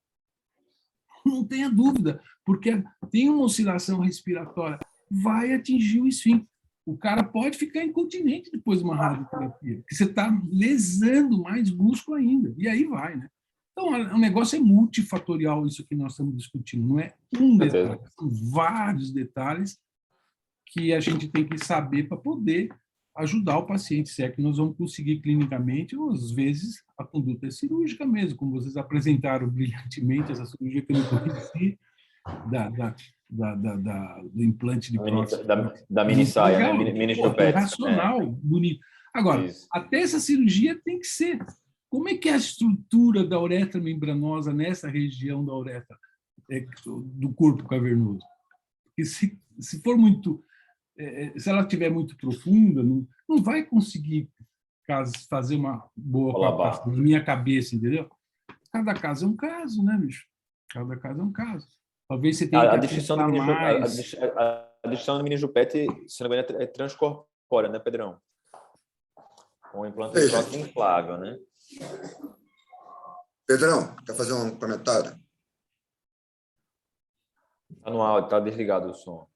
Não tenha dúvida, porque tem uma oscilação respiratória, vai atingir o esfíncter. O cara pode ficar incontinente depois de uma radioterapia, porque você está lesando mais músculo ainda, e aí vai, né? Então, o negócio é multifatorial, isso que nós estamos discutindo, não é um detalhe, são vários detalhes que a gente tem que saber para poder ajudar o paciente, se é que nós vamos conseguir clinicamente, ou às vezes a conduta é cirúrgica mesmo, como vocês apresentaram brilhantemente, essa cirurgia que eu não conheci, do implante de próstata. Da mini saia, né? Mini chupete. Racional, bonito. Agora, até essa cirurgia tem que ser. Como é que é a estrutura da uretra membranosa nessa região da uretra, do corpo cavernoso? Porque se for muito, se ela estiver muito profunda, não vai conseguir fazer uma boa captação na minha cabeça, entendeu? Cada caso é um caso, né, bicho? Cada caso é um caso. Talvez você tenha que distinção mais. A distinção do mini chupete, se não me engano, é transcorpórea, né, Pedrão? Com o implante de próstata inflável, né? Pedrão, quer fazer um comentário? Está no áudio, está desligado o som.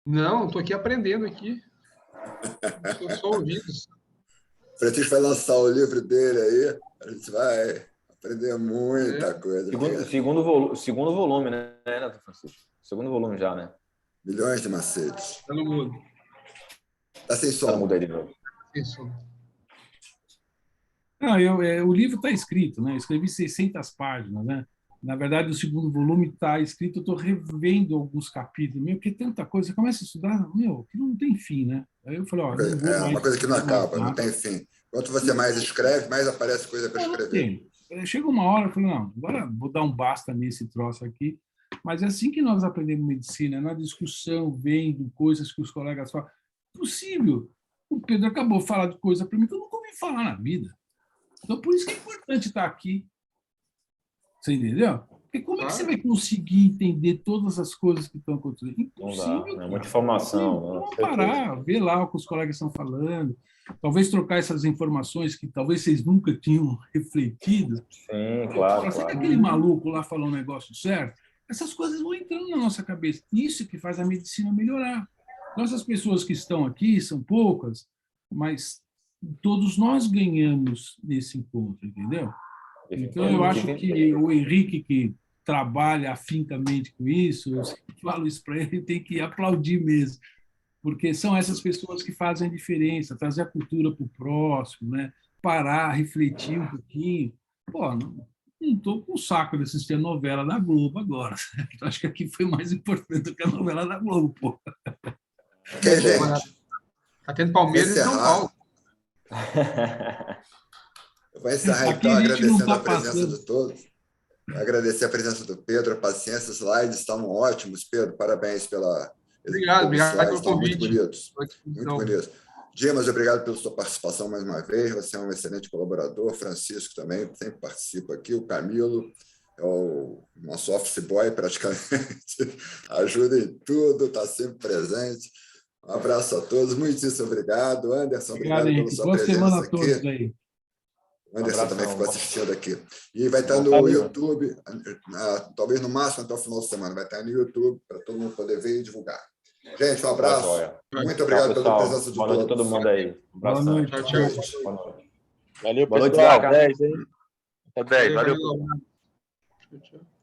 Não, estou aqui aprendendo aqui. Estou só ouvindo. O Francisco vai lançar o livro dele aí, a gente vai aprender muita coisa. Segundo volume, né, Neto Francisco? Segundo volume já, né? Milhões de macetes. Está no mudo. Está sem som. Tá, mudei de novo. Isso. Não, o livro está escrito, né? Eu escrevi 600 páginas, né? Na verdade, o segundo volume está escrito, eu estou revendo alguns capítulos, porque tanta coisa, você começa a estudar, que não tem fim, né? Aí eu falei, uma coisa que não acaba, não tem fim. Quanto você mais escreve, mais aparece coisa para escrever. Chega uma hora, eu falei, não, agora vou dar um basta nesse troço aqui, mas é assim que nós aprendemos medicina, na discussão, vendo coisas que os colegas falam. Possível. o Pedro acabou de falar de coisa para mim que eu nunca ouvi falar na vida. Então, por isso que é importante estar aqui. Você entendeu? Porque como é que você vai conseguir entender todas as coisas que estão acontecendo? Impossível. Não dá, é muita informação. Vamos parar, ver lá o que os colegas estão falando, talvez trocar essas informações que talvez vocês nunca tinham refletido. Sim, claro. Será que aquele maluco lá falou um negócio certo? Essas coisas vão entrando na nossa cabeça. Isso que faz a medicina melhorar. Nossas pessoas que estão aqui são poucas, mas todos nós ganhamos nesse encontro, entendeu? Então, eu acho que o Henrique, que trabalha afincamente com isso, eu sempre falo isso para ele, tem que aplaudir mesmo, porque são essas pessoas que fazem a diferença, trazer a cultura para o próximo, né? Parar, refletir um pouquinho. Pô, não estou com o saco de assistir a novela da Globo agora. Acho que aqui foi mais importante do que a novela da Globo, pô. Ok, gente. Está tendo Palmeiras e São Paulo. Eu vou encerrar, Aqui então, a gente não agradecendo tá a presença passando. de todos. Agradecer a presença do Pedro, a paciência, os slides estavam ótimos. Pedro, parabéns pela... Obrigado pelo convite. Muito bonitos. Muito bonitos. Dimas, obrigado pela sua participação mais uma vez. Você é um excelente colaborador. Francisco também sempre participa aqui. O Camilo é o nosso office boy, praticamente. Ajuda em tudo, está sempre presente. Um abraço a todos. Muitíssimo obrigado. Anderson, obrigado pela sua Boa presença semana a aqui. todos aí. O Anderson também ficou assistindo aqui. E vai estar no YouTube, talvez no máximo até o final de semana. Vai estar no YouTube para todo mundo poder ver e divulgar. Gente, um abraço. Muito obrigado pela presença de todos. Boa noite a todo mundo aí. Um abraço. Boa noite. Tchau. Boa noite. Valeu, Boa noite, pessoal. Zaca. 10, hein? Até 10. Valeu. Tchau.